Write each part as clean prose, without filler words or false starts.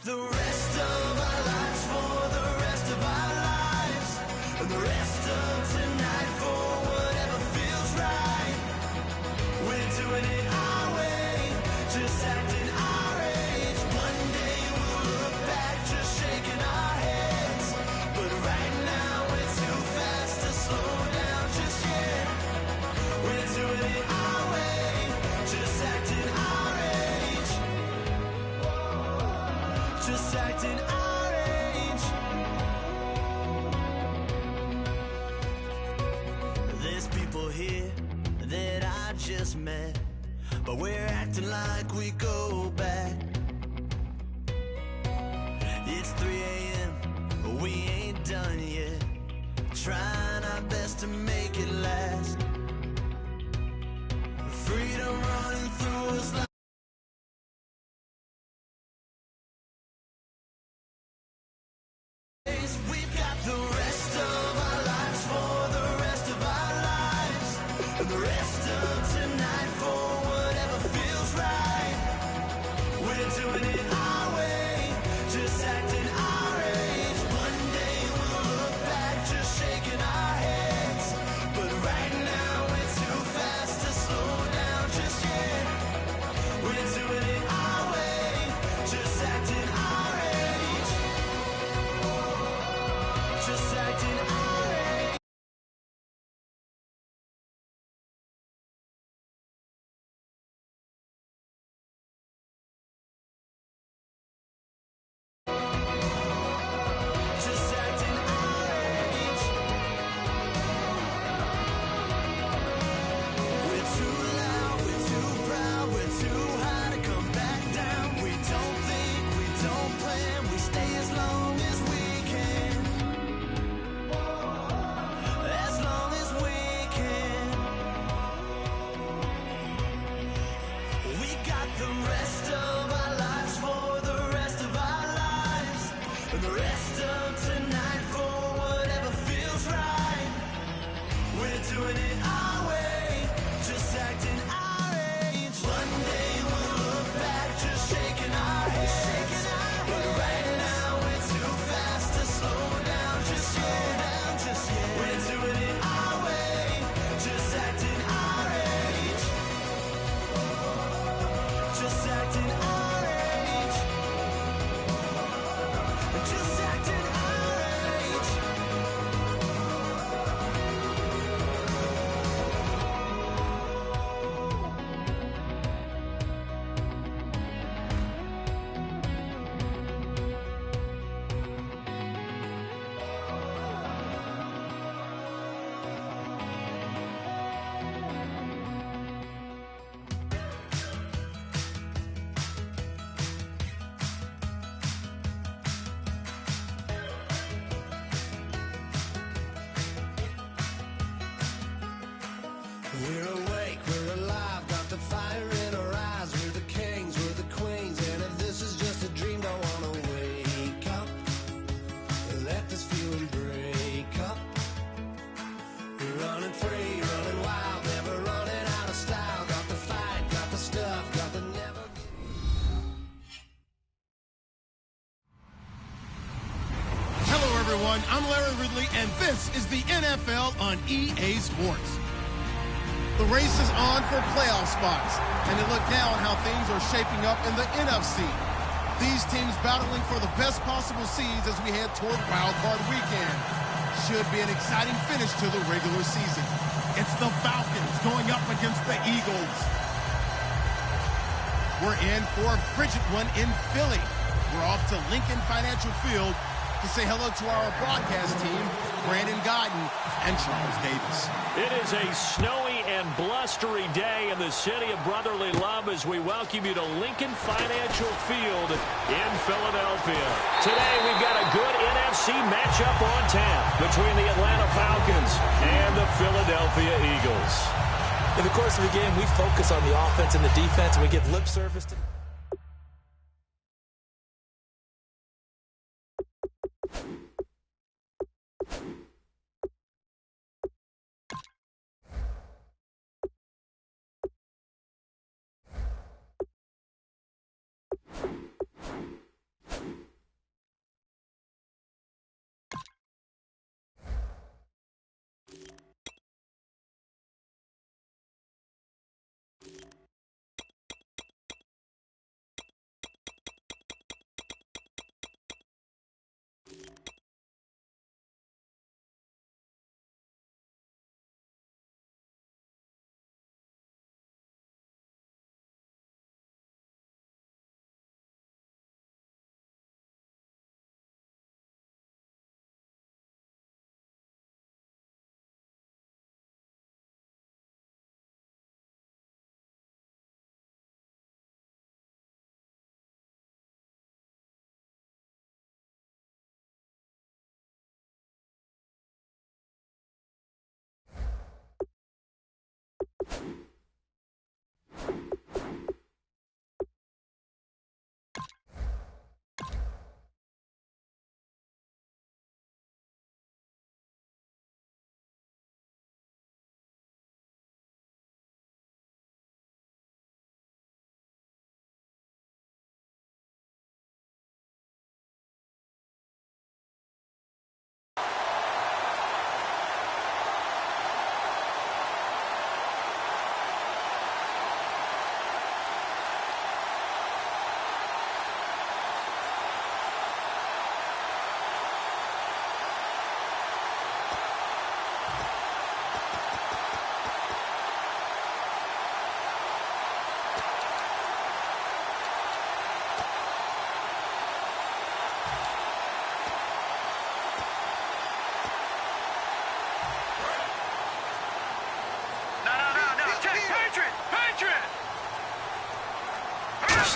the rest of our lives for the rest of our lives, and the rest of tonight for whatever feels right. We're doing it our way, just acting our age. One day we'll look back just shaking our heads, but right now we're too fast to slow down just yet. We're doing it our way, just acting our age, just acting our age. There's people here that I just met, but we're acting like we go back. It's 3 a.m., but we ain't done yet, trying our best to make it last. Freedom running through us like we've got the rest of our lives for the rest of our lives, and the rest of tonight for whatever feels right. We're doing it our way, just acting our age. One day we'll look back just shaking our heads, but right now we're too fast to slow down just yet. We're doing it our way, just acting our age, just acting our age. Just acting our age. We're too loud, we're too proud, we're too high to come back down. We don't think, we don't plan, we stay as long as we can. As long as we can. We got the rest of our lives for the rest of our lives, and the rest of tonight for whatever feels right. We're doing it our way, just acting our age. One day we'll look back just shaking our heads, but right now we're too fast to slow down just yet. We're doing it our way, just acting our age, just acting our age, just acting our age. We're awake, we're alive, got the fire in our eyes. We're the kings, we're the queens, and if this is just a dream, don't wanna wake up. Let this feeling break up. We're running free, running wild, never running out of style. Got the fight, got the stuff, got the never. Hello, everyone. I'm Larry Ridley, and this is the NFL on EA Sports. The race is on for playoff spots, and look now at how things are shaping up in the NFC. These teams battling for the best possible seeds as we head toward Wild Card Weekend. Should be an exciting finish to the regular season. It's the Falcons going up against the Eagles. We're in for a frigid one in Philly. We're off to Lincoln Financial Field to say hello to our broadcast team, Brandon Guyton and Charles Davis. It is a snowy and blustery day in the city of brotherly love as we welcome you to Lincoln Financial Field in Philadelphia. Today we've got a good NFC matchup on tap between the Atlanta Falcons and the Philadelphia Eagles. In the course of the game, we focus on the offense and the defense, and we give lip service to...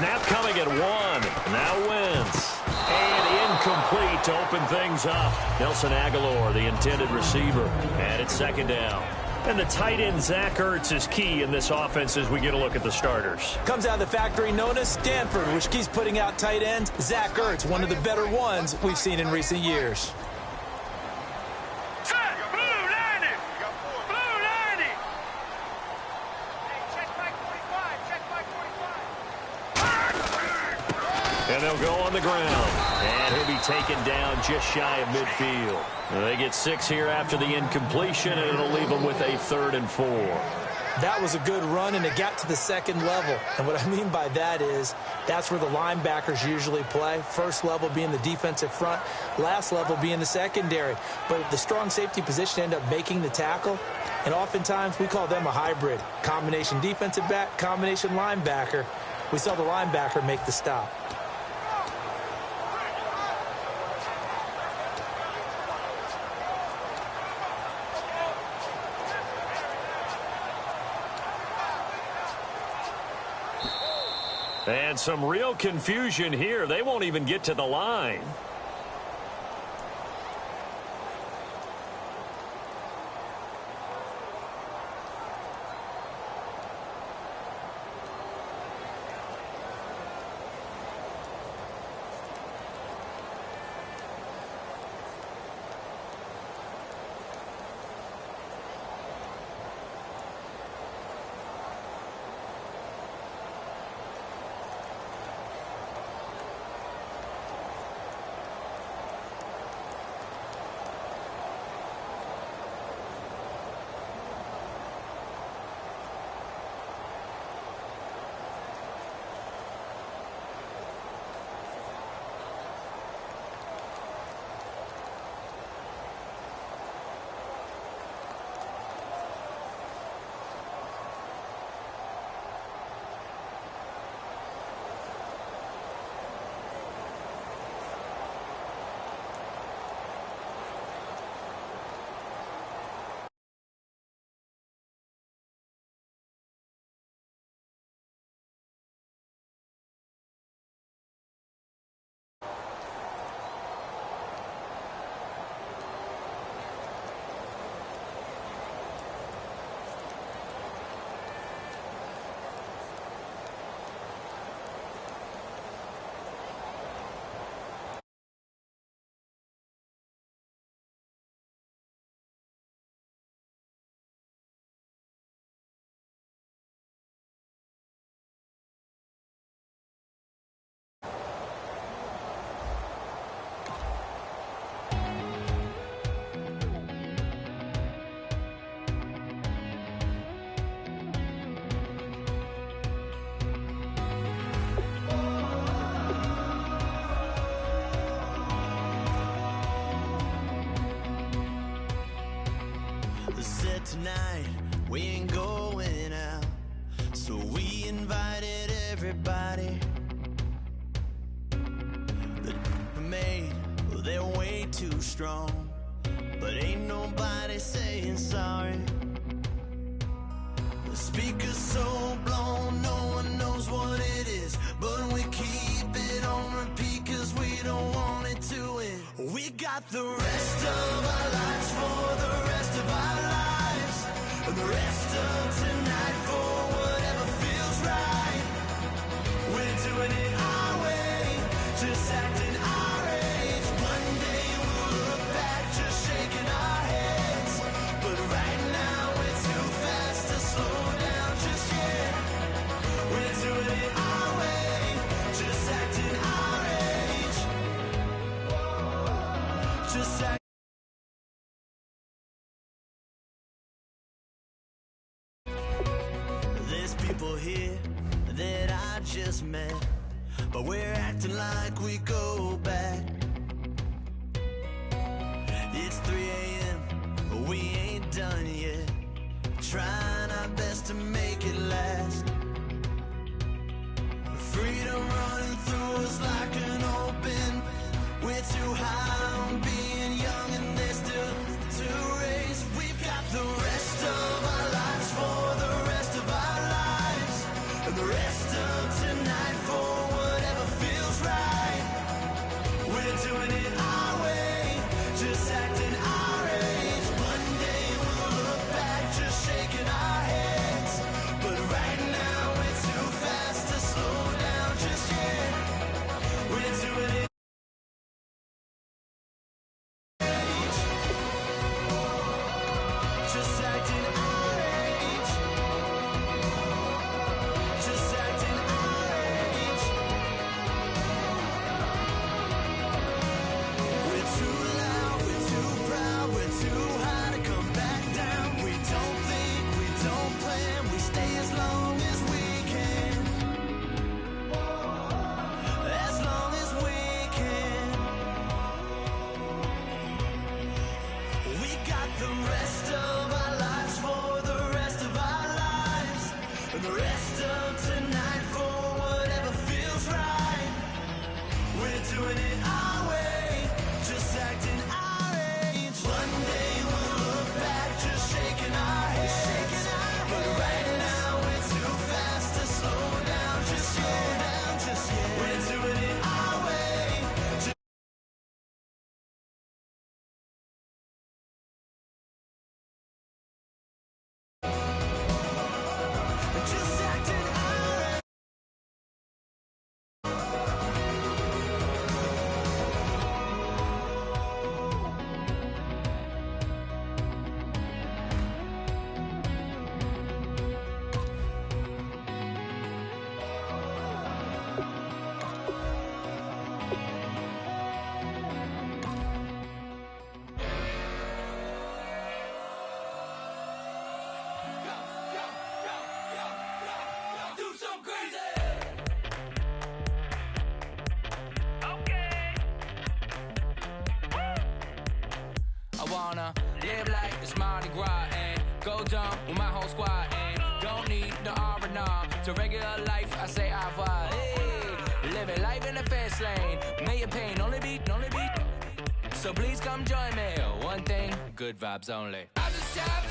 Snap coming at 1. Now Wentz. And incomplete to open things up. Nelson Aguilar, the intended receiver. And it's second down. And the tight end, Zach Ertz, is key in this offense as we get a look at the starters. Comes out of the factory known as Stanford, which keeps putting out tight ends. Zach Ertz, one of the better ones we've seen in recent years. And they'll go on the ground. And he'll be taken down just shy of midfield. They get 6 here after the incompletion, and it'll leave them with a 3rd and 4. That was a good run, and it got to the second level. And what I mean by that is that's where the linebackers usually play. First level being the defensive front, last level being the secondary. But the strong safety position ended up making the tackle, and oftentimes we call them a hybrid. Combination defensive back, combination linebacker. We saw the linebacker make the stop. And some real confusion here. They won't even get to the line. Said tonight we ain't going out, so we invited everybody. The made, well, they're way too strong, but ain't nobody saying sorry. The speaker's so blown, no one knows what it is, but we keep it on repeat cause we don't want it to end. We got the rest of our lives for the rest of our lives, and the rest of tonight for whatever feels right. We're doing it our way, just acting our age. One day we'll look back just shaking our heads, but right now we're too fast to slow down just yet. We're doing it our way, just acting our age. Just act. There's people here that I just met, but we're acting like we go back. It's 3 a.m., but we ain't done yet, trying our best to make it last. Freedom running through us like an open. We're too high on being young and there's still to race. We've got the rest of our lives for the rest of our lives, and the rest of tonight for I wanna live like it's Mardi Gras and go dumb with my whole squad and don't need no R&R. To regular life, I say au revoir. Hey, living life in the fast lane. Million pain, only beat. So please come join me. One thing, good vibes only. I just tapped.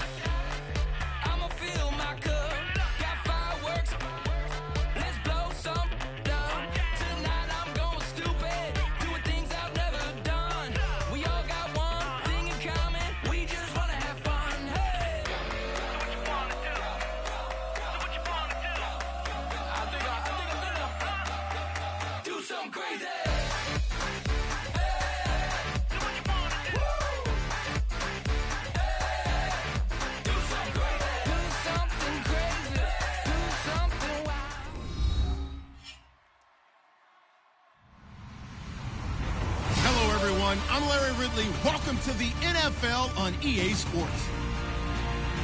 I'ma fill my cup. Got fireworks. Let's blow some down. Tonight I'm going stupid. Doing things I've never done. We all got one thing in common. We just wanna have fun. Hey. Do what you wanna do. Do what you wanna do. I think I'm gonna do something crazy. I'm Larry Ridley. Welcome to the NFL on EA Sports.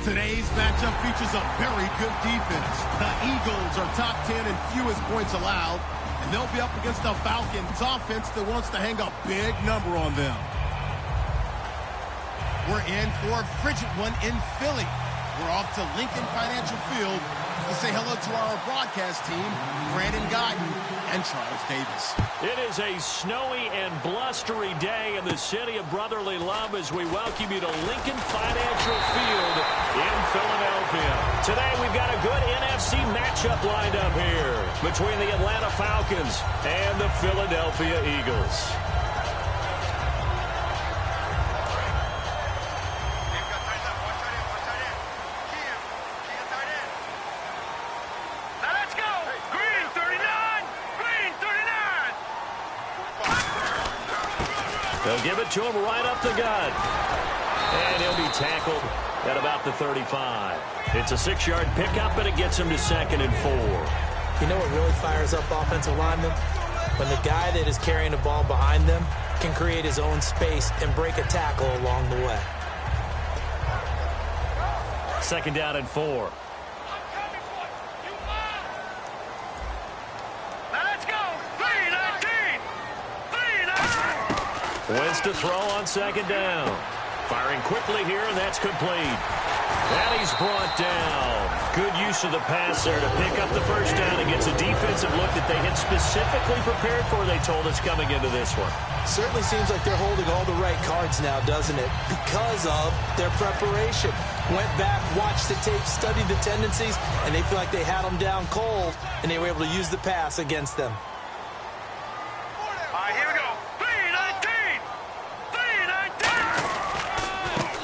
Today's matchup features a very good defense. The Eagles are top 10 in fewest points allowed, and they'll be up against the Falcons offense that wants to hang a big number on them. We're in for a frigid one in Philly. We're off to Lincoln Financial Field to say hello to our broadcast team, Brandon Guyton and Charles Davis. It is a snowy and blustery day in the city of brotherly love as we welcome you to Lincoln Financial Field in Philadelphia. Today we've got a good NFC matchup lined up here between the Atlanta Falcons and the Philadelphia Eagles. They'll give it to him right up the gut. And he'll be tackled at about the 35. It's a 6-yard pickup, and it gets him to 2nd and 4. You know what really fires up offensive linemen? When the guy that is carrying the ball behind them can create his own space and break a tackle along the way. 2nd down and 4. Wentz to throw on 2nd down. Firing quickly here, and that's complete. And he's brought down. Good use of the pass there to pick up the first down against a defensive look that they had specifically prepared for, they told us, coming into this one. Certainly seems like they're holding all the right cards now, doesn't it? Because of their preparation. Went back, watched the tape, studied the tendencies, and they feel like they had them down cold, and they were able to use the pass against them. Here we go.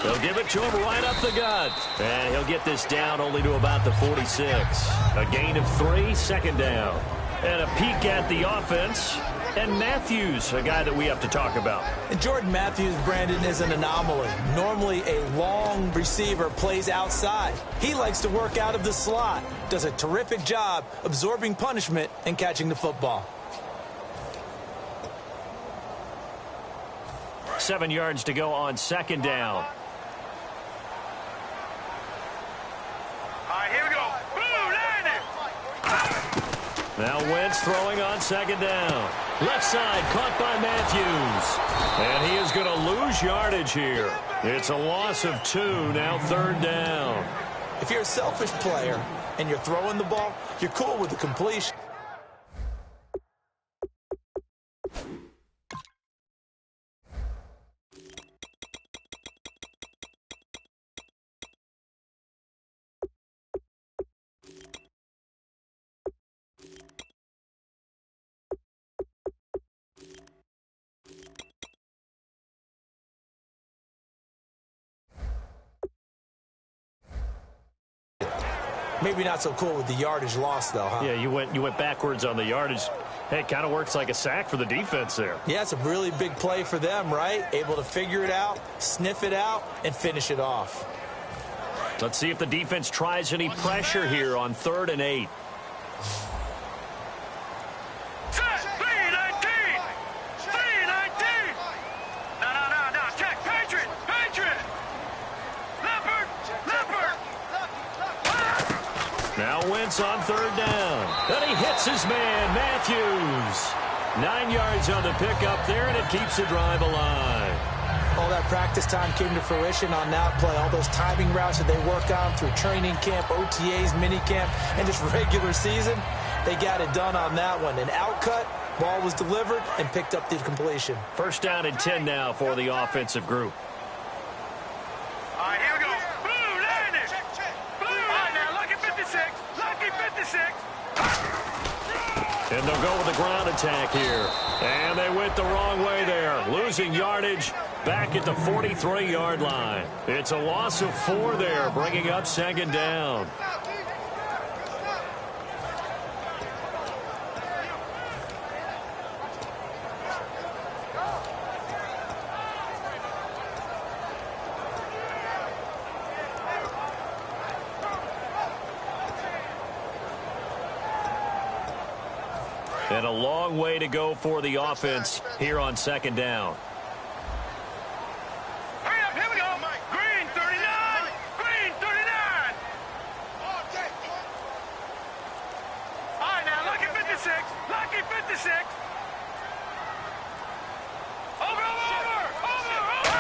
They'll give it to him right up the gut. And he'll get this down only to about the 46. A gain of 3, 2nd down. And a peek at the offense. And Matthews, a guy that we have to talk about. And Jordan Matthews, Brandon, is an anomaly. Normally a long receiver plays outside. He likes to work out of the slot. Does a terrific job absorbing punishment and catching the football. 7 yards to go on 2nd down. Here we go. Boom, now Wentz throwing on 2nd down. Left side caught by Matthews. And he is going to lose yardage here. It's a loss of 2, now 3rd down. If you're a selfish player and you're throwing the ball, you're cool with the completion. Maybe not so cool with the yardage loss, though, huh? Yeah, you went backwards on the yardage. Hey, it kind of works like a sack for the defense there. Yeah, it's a really big play for them, right? Able to figure it out, sniff it out, and finish it off. Let's see if the defense tries any pressure here on 3rd and 8. Now Wentz on 3rd down. And he hits his man, Matthews. 9 yards on the pickup there, and it keeps the drive alive. All that practice time came to fruition on that play. All those timing routes that they work on through training camp, OTAs, mini camp, and just regular season, they got it done on that one. An outcut, ball was delivered, and picked up the completion. First down and 10 now for the offensive group. All right, here we go. Blue, land it. Blue. All right, now, lucky 56. Lucky 56. And they'll go with the ground attack here. And they went the wrong way there. Losing yardage back at the 43-yard line. It's a loss of 4 there, bringing up second down. And a long way to go for the offense here on second down. Hurry up, here we go. Green 39. Green 39. All right, now, lucky 56. Lucky 56. Over.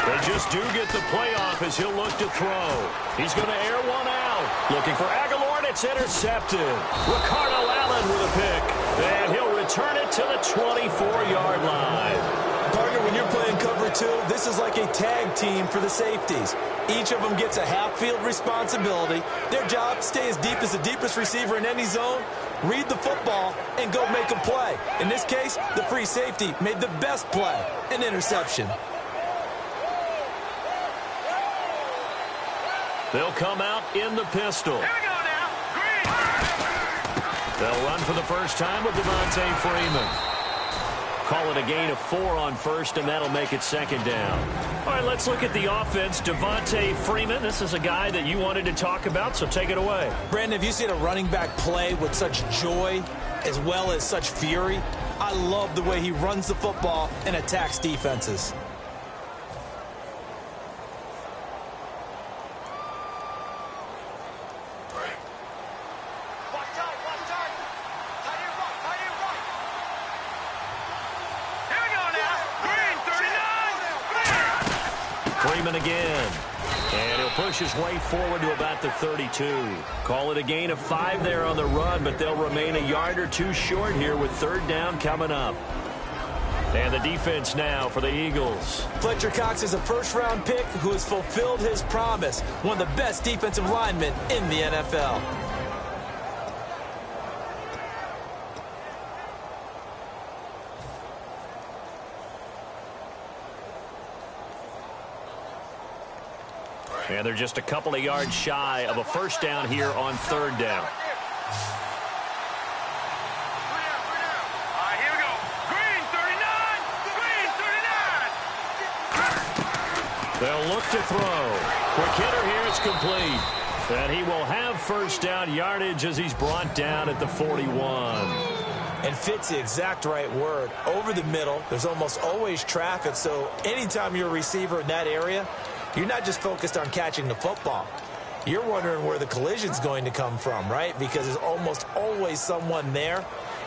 They just do get the playoff as he'll look to throw. He's going to air one out. Looking for Aguilar, and it's intercepted. Ricardo Allen with a pick. And he'll return it to the 24-yard line. Partner, when you're playing cover 2, this is like a tag team for the safeties. Each of them gets a half-field responsibility. Their job, stay as deep as the deepest receiver in any zone, read the football, and go make a play. In this case, the free safety made the best play, an interception. They'll come out in the pistol. Here we go now. Green. They'll run for the first time with Devontae Freeman. Call it a gain of 4 on first, and that'll make it second down. All right, let's look at the offense. Devontae Freeman, this is a guy that you wanted to talk about, so take it away. Brandon, have you seen a running back play with such joy as well as such fury? I love the way he runs the football and attacks defenses. Freeman again. And he'll push his way forward to about the 32. Call it a gain of 5 there on the run, but they'll remain a yard or 2 short here with third down coming up. And the defense now for the Eagles. Fletcher Cox is a first-round pick who has fulfilled his promise. One of the best defensive linemen in the NFL. And they're just a couple of yards shy of a first down here on third down. Here we go. Green 39. Green 39. They'll look to throw. Quick hitter here. It's complete. And he will have first down yardage as he's brought down at the 41. And fits the exact right word. Over the middle, there's almost always traffic, so anytime you're a receiver in that area, you're not just focused on catching the football. You're wondering where the collision's going to come from, right? Because there's almost always someone there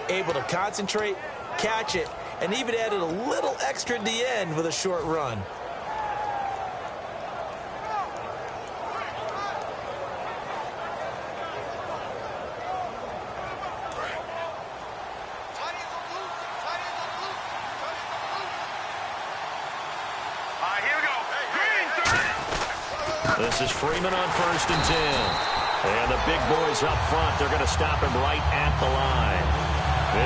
able to concentrate, catch it, and even added a little extra at the end with a short run. This is Freeman on first and 10. And the big boys up front, they're going to stop him right at the line.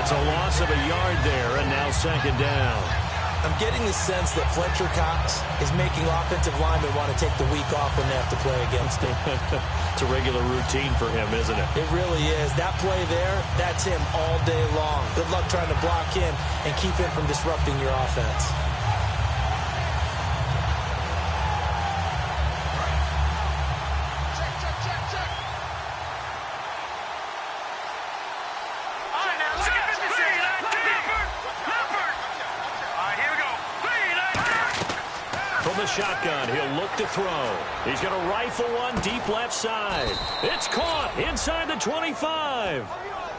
It's a loss of a yard there, and now second down. I'm getting the sense that Fletcher Cox is making offensive linemen want to take the week off when they have to play against him. It's a regular routine for him, isn't it? It really is. That play there, that's him all day long. Good luck trying to block him and keep him from disrupting your offense. Shotgun. He'll look to throw. He's going to rifle one deep left side. It's caught inside the 25.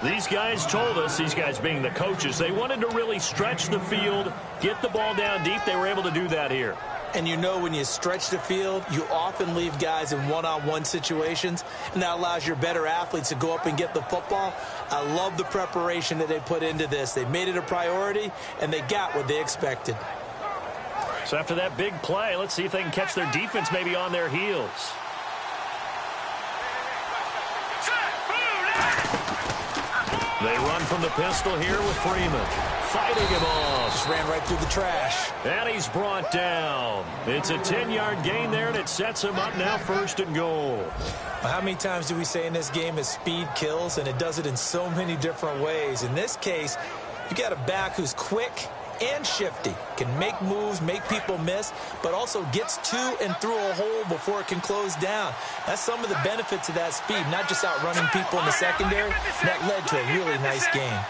These guys told us, these guys being the coaches, they wanted to really stretch the field, get the ball down deep. They were able to do that here. And you know when you stretch the field, you often leave guys in one-on-one situations, and that allows your better athletes to go up and get the football. I love the preparation that they put into this. They made it a priority, and they got what they expected. So after that big play, let's see if they can catch their defense maybe on their heels. They run from the pistol here with Freeman. Fighting him off. Just ran right through the trash. And he's brought down. It's a 10-yard gain there, and it sets him up now 1st and goal. How many times do we say in this game is speed kills, and it does it in so many different ways. In this case, you got a back who's quick and shifty, can make moves, make people miss, but also gets to and through a hole before it can close down. That's some of the benefits of that speed, not just outrunning people in the secondary. And that led to a really nice game.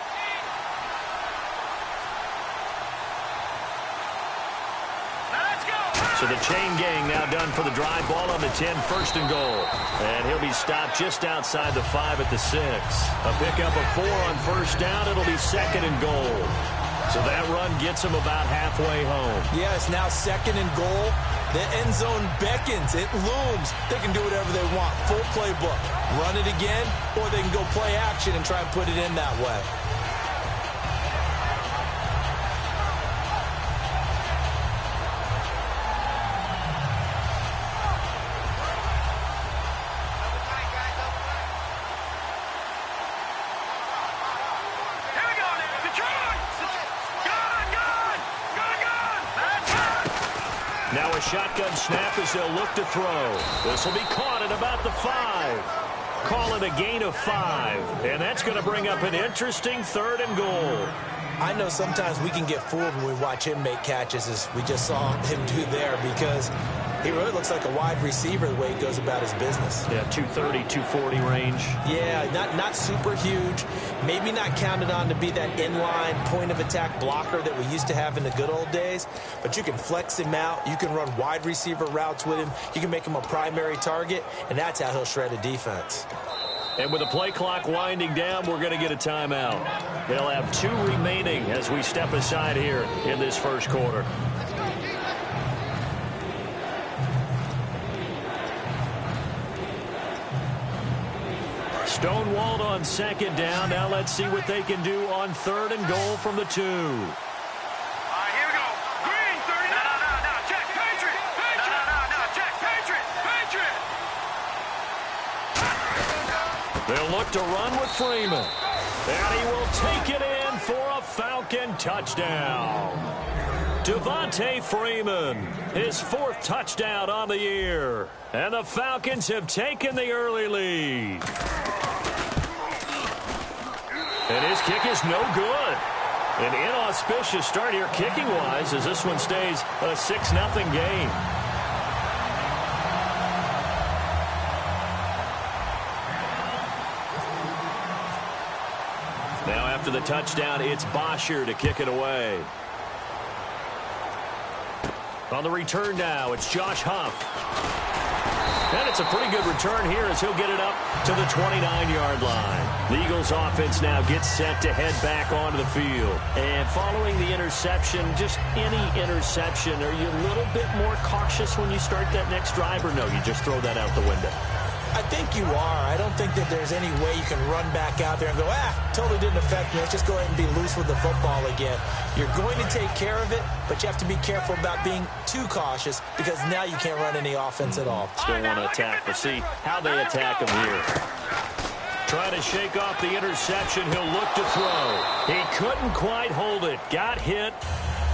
So the chain gang now done for the drive ball on the 10, 1st and goal. And he'll be stopped just outside the 5 at the 6. A pickup of 4 on 1st down. It'll be 2nd and goal. So that run gets him about halfway home. Yeah, it's now 2nd and goal. The end zone beckons. It looms. They can do whatever they want. Full playbook. Run it again, or they can go play action and try and put it in that way. Now a shotgun snap as they'll look to throw. This will be caught at about the 5. Call it a gain of 5. And that's going to bring up an interesting 3rd and goal. I know sometimes we can get fooled when we watch him make catches, as we just saw him do there, because he really looks like a wide receiver the way he goes about his business. Yeah, 230, 240 range. Yeah, not super huge. Maybe not counted on to be that inline point-of-attack blocker that we used to have in the good old days. But you can flex him out. You can run wide receiver routes with him. You can make him a primary target, and that's how he'll shred a defense. And with the play clock winding down, we're going to get a timeout. They'll have 2 remaining as we step aside here in this 1st quarter. Stonewalled on 2nd down. Now let's see what they can do on 3rd and goal from the 2. All right, here we go. Green, 30. No. Check. Patriot. No. Check. Patriot. They'll look to run with Freeman. And he will take it in for a Falcon touchdown. Devontae Freeman, his 4th touchdown on the year. And the Falcons have taken the early lead. And his kick is no good. An inauspicious start here kicking-wise as this one stays a 6-0 game. Now after the touchdown, it's Bosher to kick it away. On the return now, it's Josh Huff. And it's a pretty good return here as he'll get it up to the 29-yard line. The Eagles offense now gets set to head back onto the field. And following the interception, just any interception, are you a little bit more cautious when you start that next drive, or no, you just throw that out the window? I think you are. I don't think that there's any way you can run back out there and go, totally didn't affect me. Let's just go ahead and be loose with the football again. You're going to take care of it, but you have to be careful about being too cautious because now you can't run any offense at all. Still want to attack. We'll see how they attack him here. Trying to shake off the interception. He'll look to throw. He couldn't quite hold it. Got hit.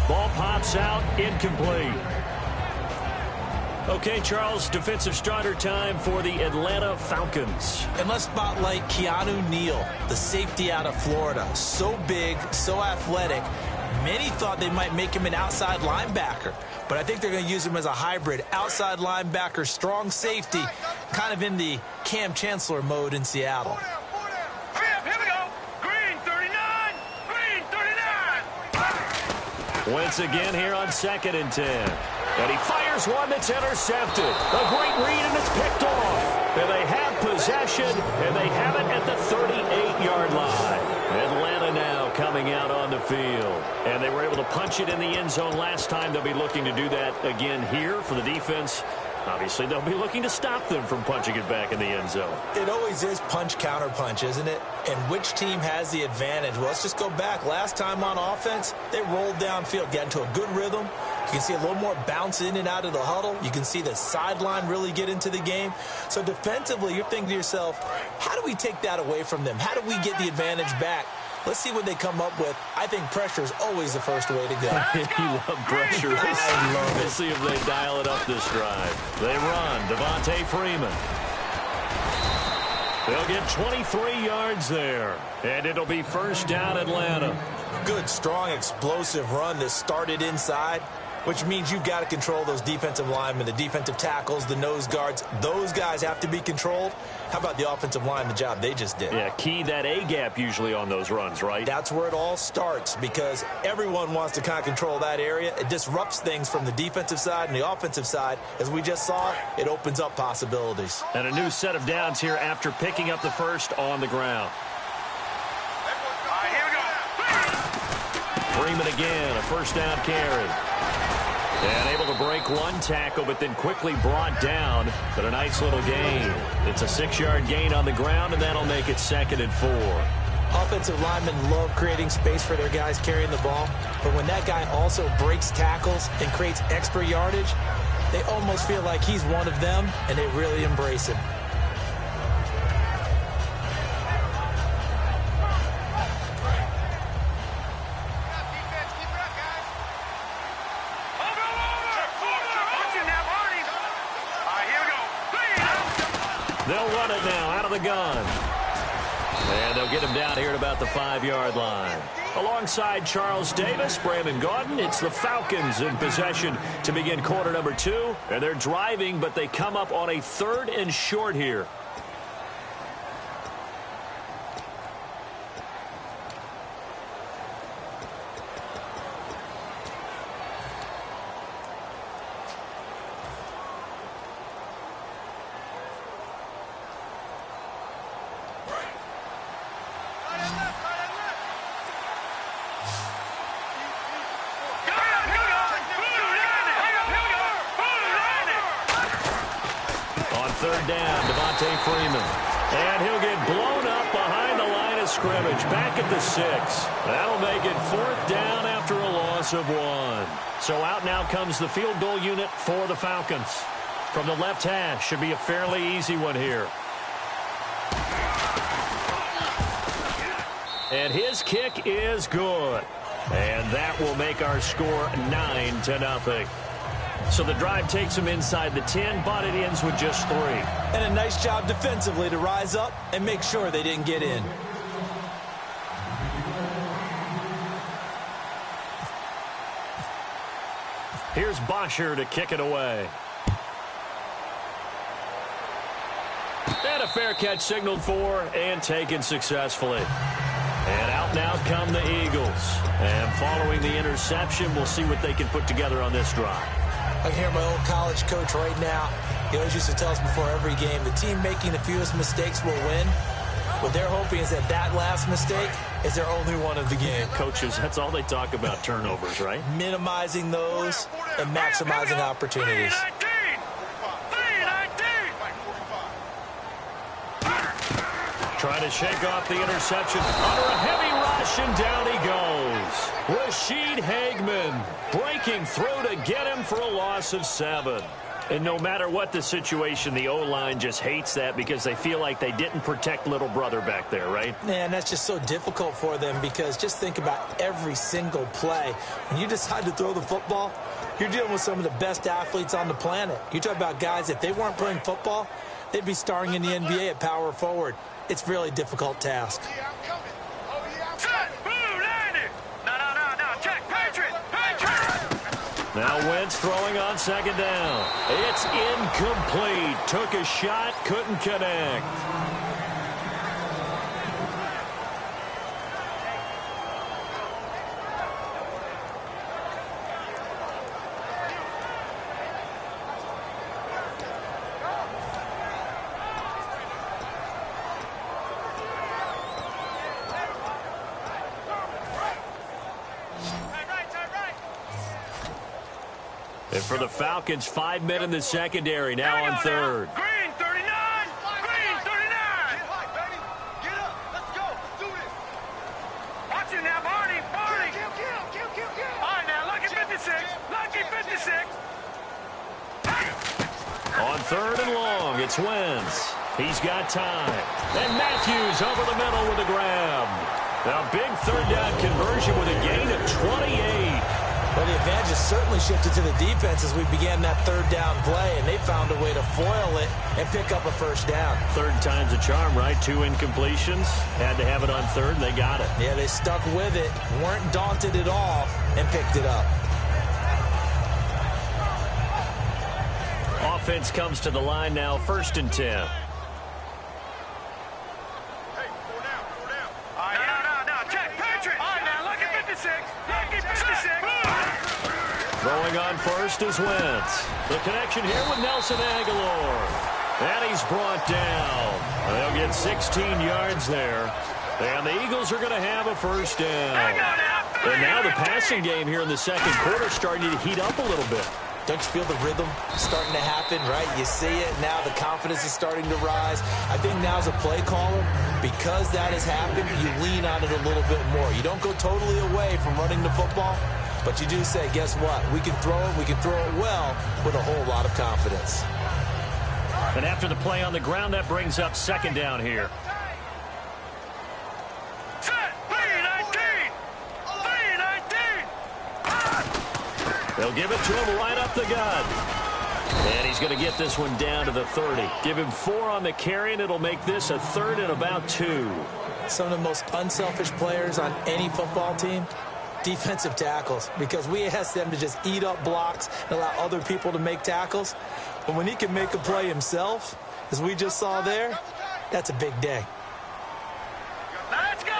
Ball pops out. Incomplete. Okay, Charles, defensive starter time for the Atlanta Falcons. And let's spotlight Keanu Neal, the safety out of Florida. So big, so athletic. Many thought they might make him an outside linebacker, but I think they're going to use him as a hybrid. Outside linebacker, strong safety, kind of in the Cam Chancellor mode in Seattle. Here we go. Green, 39. Green, 39. Once again here on 2nd and 10. And he fires one that's intercepted. A great read, and it's picked off. And they have possession, and they have it at the 38-yard line. Atlanta now coming out on the field. And they were able to punch it in the end zone last time. They'll be looking to do that again here for the defense. Obviously, they'll be looking to stop them from punching it back in the end zone. It always is punch, counter punch, isn't it? And which team has the advantage? Well, let's just go back. Last time on offense, they rolled downfield, got into a good rhythm. You can see a little more bounce in and out of the huddle. You can see the sideline really get into the game. So defensively, you're thinking to yourself, how do we take that away from them? How do we get the advantage back? Let's see what they come up with. I think pressure is always the first way to go. You love pressure. I love it. Let's see if they dial it up this drive. They run. Devontae Freeman. They'll get 23 yards there. And it'll be first down Atlanta. Good, strong, explosive run that started inside, which means you've got to control those defensive linemen, the defensive tackles, the nose guards. Those guys have to be controlled. How about the offensive line, the job they just did? Yeah, key that A-gap usually on those runs, right? That's where it all starts because everyone wants to kind of control that area. It disrupts things from the defensive side and the offensive side. As we just saw, it opens up possibilities. And a new set of downs here after picking up the first on the ground. All right, here we go. Freeman again, a first down carry. And able to break one tackle, but then quickly brought down. But a nice little gain. It's a 6-yard gain on the ground, and that'll make it 2nd and 4. Offensive linemen love creating space for their guys carrying the ball. But when that guy also breaks tackles and creates extra yardage, they almost feel like he's one of them, and they really embrace him. They'll run it now out of the gun. And they'll get him down here at about the 5-yard line. Alongside Charles Davis, Brandon Gaudin, it's the Falcons in possession to begin quarter number 2. And they're driving, but they come up on a 3rd and short here. Devontae Freeman. And he'll get blown up behind the line of scrimmage. Back at the 6. That'll make it 4th down after a loss of 1. So out now comes the field goal unit for the Falcons. From the left hash, should be a fairly easy one here. And his kick is good. And that will make our score 9-0. So the drive takes him inside the 10, but it ends with just 3. And a nice job defensively to rise up and make sure they didn't get in. Here's Bosher to kick it away. And a fair catch signaled for and taken successfully. And out now come the Eagles. And following the interception, we'll see what they can put together on this drive. I can hear my old college coach right now. He always used to tell us before every game, the team making the fewest mistakes will win. What they're hoping is that that last mistake is their only one of the game. Coaches, that's all they talk about, turnovers, right? Minimizing those and maximizing opportunities. Trying to shake off the interception. Under a heavy rush, and down he goes. Rashid Hageman breaking through to get him for a loss of 7. And no matter what the situation, the O-line just hates that because they feel like they didn't protect little brother back there, right? Man, that's just so difficult for them because just think about every single play. When you decide to throw the football, you're dealing with some of the best athletes on the planet. You talk about guys, if they weren't playing football, they'd be starring in the NBA at power forward. It's a really difficult task. Now Wentz throwing on 2nd down. It's incomplete. Took a shot, couldn't connect. And for the Falcons, 5 men in the secondary now on third. Green 39! Green 39! Get up! Let's go! Let's do this! Watch it now, Barney! Barney! Kill! All right, now, Lucky 56! Lucky 56! On third and long, it's Wentz. He's got time. And Matthews over the middle with a grab. A big third down conversion with a gain of 28. Well, the advantage has certainly shifted to the defense as we began that third down play, and they found a way to foil it and pick up a first down. Third time's a charm, right? 2 incompletions. Had to have it on third, and they got it. Yeah, they stuck with it, weren't daunted at all, and picked it up. Offense comes to the line now, 1st and 10. Throwing on first is Wentz. The connection here with Nelson Aguilar. And he's brought down. They'll get 16 yards there. And the Eagles are going to have a first down. And now the passing game here in the second quarter starting to heat up a little bit. Don't you feel the rhythm starting to happen, right? You see it now. The confidence is starting to rise. I think now as a play caller, because that has happened, you lean on it a little bit more. You don't go totally away from running the football, but you do say, guess what? We can throw it well with a whole lot of confidence. And after the play on the ground, that brings up 2nd down here. They'll give it to him right up the gut. And he's going to get this one down to the 30. Give him 4 on the carry, and it'll make this a 3rd and about 2. Some of the most unselfish players on any football team, defensive tackles, because we ask them to just eat up blocks and allow other people to make tackles. But when he can make a play himself, as we just saw there, that's a big day. Let's go!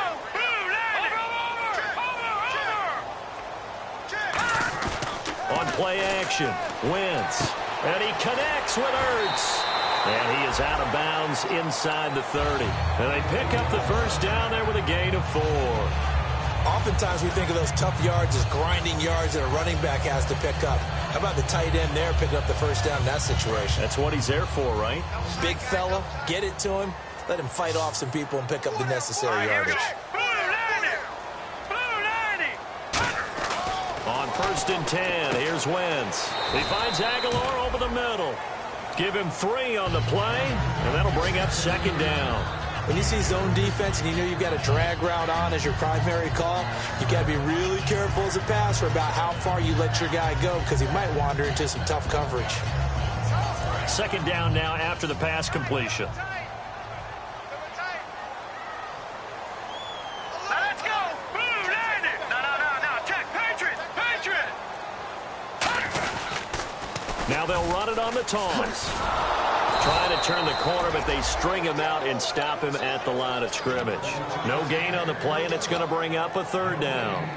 On play action, Wentz. And he connects with Ertz. And he is out of bounds inside the 30. And they pick up the first down there with a gain of 4. Oftentimes we think of those tough yards as grinding yards that a running back has to pick up. How about the tight end there picking up the first down in that situation? That's what he's there for, right? Big fella, get it to him, let him fight off some people and pick up the necessary yardage. On 1st and 10, here's Wentz. He finds Aguilar over the middle. Give him 3 on the play, and that'll bring up 2nd down. When you see zone defense and you know you've got a drag route on as your primary call, you got to be really careful as a passer about how far you let your guy go because he might wander into some tough coverage. 2nd down now after the pass completion. Let's go! Blue landed! No. Check. Patriot! Now they'll run it on the toss. Trying to turn the corner, but they string him out and stop him at the line of scrimmage. No gain on the play, and it's going to bring up a 3rd down.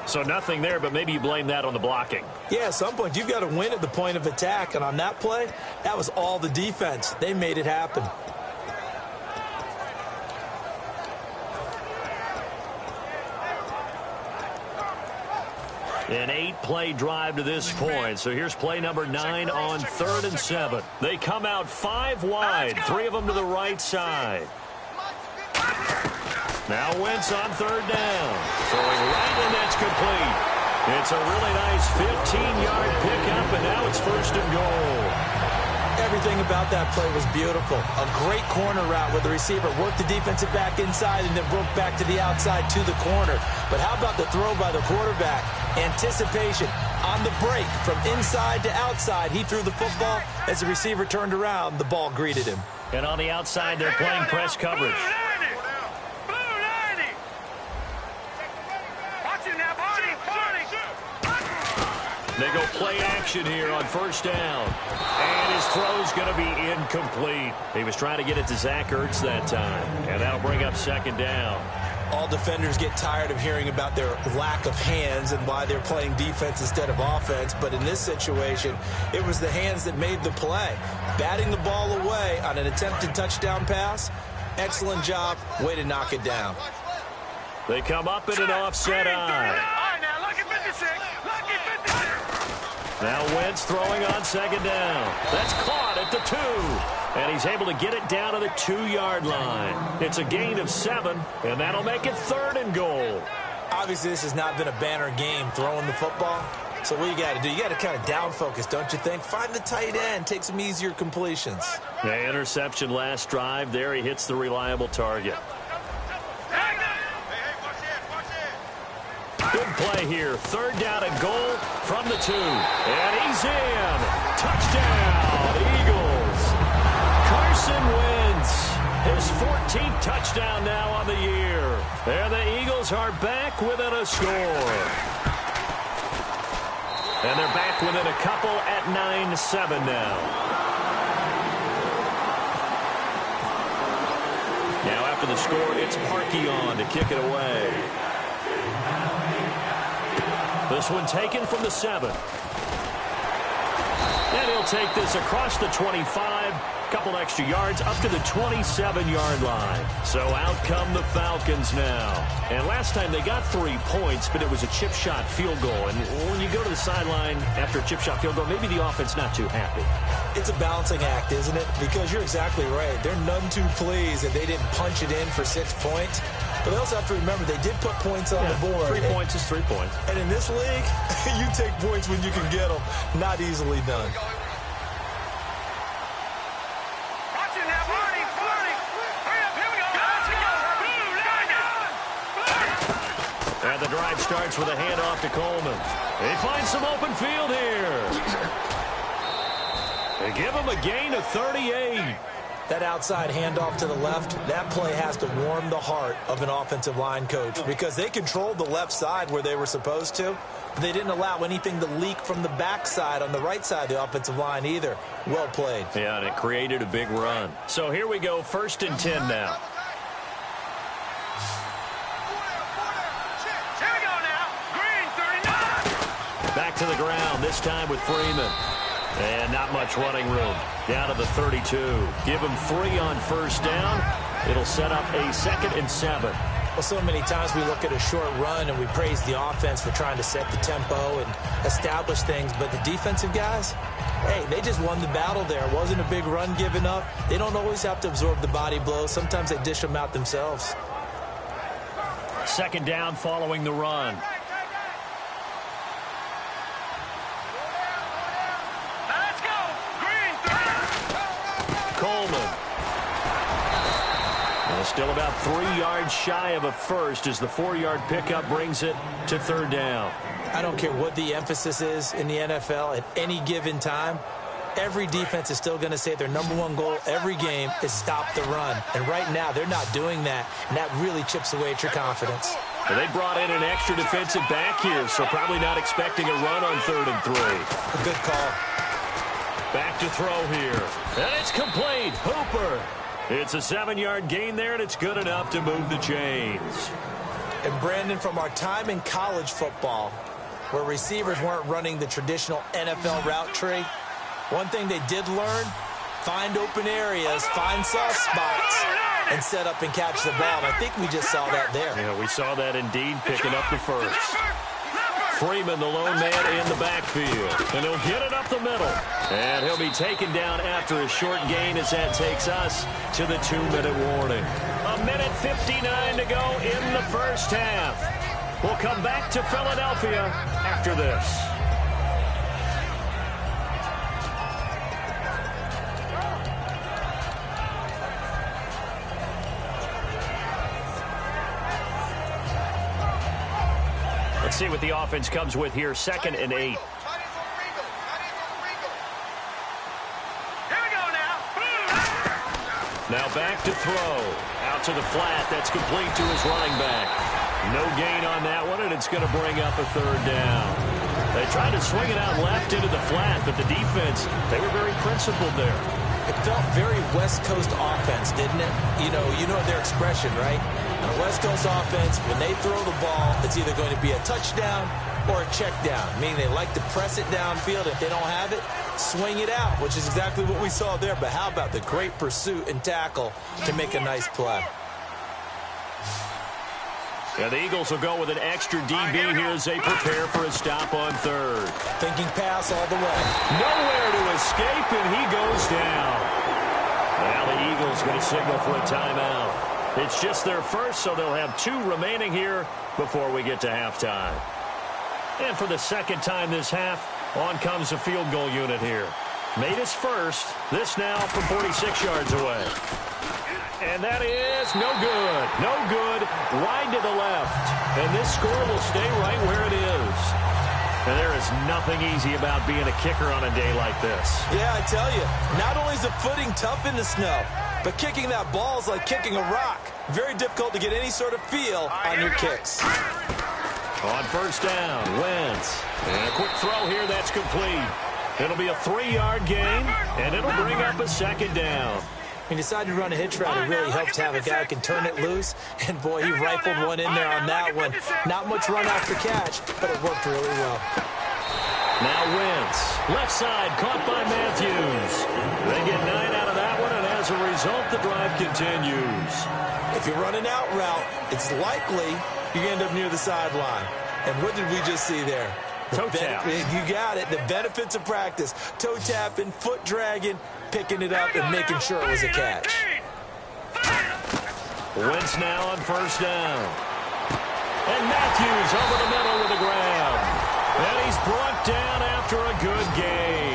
So nothing there, but maybe you blame that on the blocking. Yeah, at some point you've got to win at the point of attack, and on that play, that was all the defense. They made it happen. An 8-play drive to this point. So here's play number 9 on 3rd and 7. They come out 5 wide, 3 of them to the right side. Now Wentz on 3rd down. Throwing right, and that's complete. It's a really nice 15-yard pickup, and now it's 1st and goal. Everything about that play was beautiful. A great corner route where the receiver worked the defensive back inside and then broke back to the outside to the corner. But how about the throw by the quarterback? Anticipation on the break from inside to outside. He threw the football. As the receiver turned around, the ball greeted him. And on the outside, they're playing press coverage. They go play action here on 1st down. And his throw's going to be incomplete. He was trying to get it to Zach Ertz that time. And that'll bring up 2nd down. All defenders get tired of hearing about their lack of hands and why they're playing defense instead of offense. But in this situation, it was the hands that made the play. Batting the ball away on an attempted touchdown pass. Excellent job. Way to knock it down. They come up in an offset eye. All right, now, lucky 56. Lucky 56. Now Wentz throwing on second down. That's caught at the 2. And he's able to get it down to the 2-yard line. It's a gain of 7, and that'll make it 3rd and goal. Obviously, this has not been a banner game throwing the football. So what you got to do, you got to kind of down focus, don't you think? Find the tight end, take some easier completions. The interception last drive. There he hits the reliable target. Good play here. 3rd down and goal from the 2. And he's in. Touchdown, Eagles. Carson Wentz, his 14th touchdown now on the year. And the Eagles are back within a score. And they're back within a couple at 9-7 now. Now after the score, it's Parkey on to kick it away. This one taken from the 7. And he'll take this across the 25. Couple extra yards up to the 27-yard line. So out come the Falcons now. And last time they got 3 points, but it was a chip shot field goal. And when you go to the sideline after a chip shot field goal, maybe the offense not too happy. It's a balancing act, isn't it? Because you're exactly right. They're none too pleased that they didn't punch it in for 6 points. But they also have to remember they did put points on the board. 3 points is 3 points. And in this league, you take points when you can get them. Not easily done. And the drive starts with a handoff to Coleman. He finds some open field here. They give him a gain of 38. That outside handoff to the left, that play has to warm the heart of an offensive line coach because they controlled the left side where they were supposed to. They didn't allow anything to leak from the backside on the right side of the offensive line either. Well played. Yeah, and it created a big run. So here we go, 1st and 10 now. Back to the ground, this time with Freeman. And not much running room. Down to the 32. Give him 3 on 1st down. It'll set up a 2nd and 7. Well, so many times we look at a short run and we praise the offense for trying to set the tempo and establish things. But the defensive guys, hey, they just won the battle there. It wasn't a big run given up. They don't always have to absorb the body blows. Sometimes they dish them out themselves. 2nd down following the run. Coleman. Well, still about 3 yards shy of a first as the 4-yard pickup brings it to 3rd down. I don't care what the emphasis is in the NFL at any given time. Every defense is still going to say their #1 goal every game is stop the run. And right now, they're not doing that, and that really chips away at your confidence. Well, they brought in an extra defensive back here, so probably not expecting a run on 3rd and 3. A good call. Back to throw here. And it's complete. Hooper. It's a 7-yard gain there, and it's good enough to move the chains. And, Brandon, from our time in college football, where receivers weren't running the traditional NFL route tree, one thing they did learn, find open areas, find soft spots, and set up and catch the ball. And I think we just saw that there. Yeah, we saw that indeed, picking up the first. Freeman, the lone man in the backfield. And he'll get it up the middle. And he'll be taken down after a short gain as that takes us to the 2-minute warning. 1:59 to go in the first half. We'll come back to Philadelphia after this. Let's see what the offense comes with here. 2nd and 8. Now back to throw. Out to the flat. That's complete to his running back. No gain on that one, and it's going to bring up a 3rd down. They tried to swing it out left into the flat, but the defense, they were very principled there. It felt very West Coast offense, didn't it? You know their expression, right? On a West Coast offense, when they throw the ball, it's either going to be a touchdown or a check down, meaning they like to press it downfield. If they don't have it, swing it out, which is exactly what we saw there. But how about the great pursuit and tackle to make a nice play? And the Eagles will go with an extra DB here as they prepare for a stop on third. Thinking pass all the way. Nowhere to escape, and he goes down. Now the Eagles going to signal for a timeout. It's just their first, so they'll have 2 remaining here before we get to halftime. And for the second time this half, on comes the field goal unit here. Made his first. This now from 46 yards away. And that is no good. No good. Wide to the left. And this score will stay right where it is. And there is nothing easy about being a kicker on a day like this. Yeah, I tell you, not only is the footing tough in the snow, but kicking that ball is like kicking a rock. Very difficult to get any sort of feel on your kicks. On first down, Wentz. And a quick throw here that's complete. It'll be a 3-yard gain, and it'll bring up a second down. When you decide to run a hitch route, it really helps to have a guy who can turn it loose. And, boy, he rifled one in there on that one. Not much run after catch, but it worked really well. Now Wentz, left side, caught by Matthews. They get 9 out of that one, and as a result, the drive continues. If you run an out route, it's likely you end up near the sideline. And what did we just see there? Toe tap. You got it. The benefits of practice. Toe tapping, foot dragging, picking it up, and making sure it was a catch. Wentz now on first down. And Matthews over the middle with a grab. And he's brought down after a good game.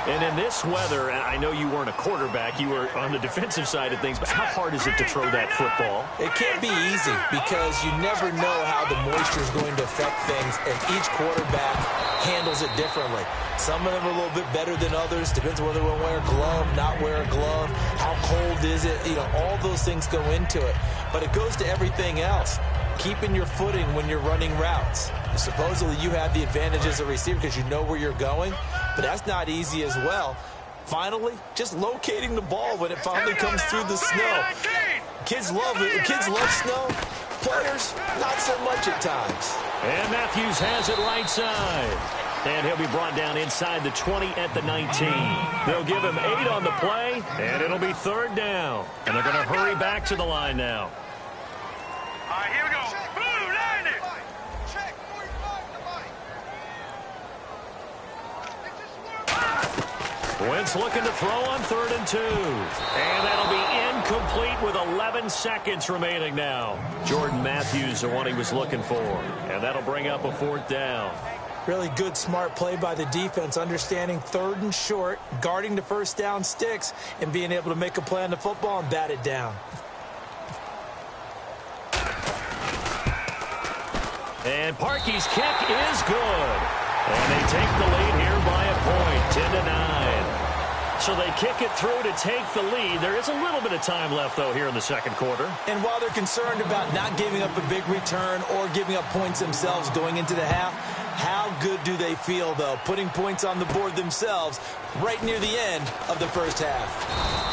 And in this weather, I know you weren't a quarterback. You were on the defensive side of things, but how hard is it to throw that football? It can't be easy because you never know how the moisture is going to affect things, and each quarterback handles it differently. Some of them are a little bit better than others. Depends on whether we'll wear a glove, not wear a glove. How cold is it? You know, all those things go into it. But it goes to everything else. Keeping your footing when you're running routes. Supposedly you have the advantage as a receiver because you know where you're going, but that's not easy as well. Finally, just locating the ball when it finally comes through the snow. Kids love it. Kids love snow. Players, not so much at times. And Matthews has it right side. And he'll be brought down inside the 20 at the 19. They'll give him 8 on the play, and it'll be third down. And they're going to hurry back to the line now. All right, here we go. Blue, line it. Wentz looking to throw on 3rd and 2. And that'll be incomplete with 11 seconds remaining now. Jordan Matthews, the one he was looking for. And that'll bring up a 4th down. Really good, smart play by the defense, understanding 3rd and short, guarding the first down sticks, and being able to make a play on the football and bat it down. And Parkey's kick is good. And they take the lead here by a point, 10-9. So they kick it through to take the lead. There is a little bit of time left, though, here in the second quarter. And while they're concerned about not giving up a big return or giving up points themselves going into the half, how good do they feel, though, putting points on the board themselves right near the end of the first half?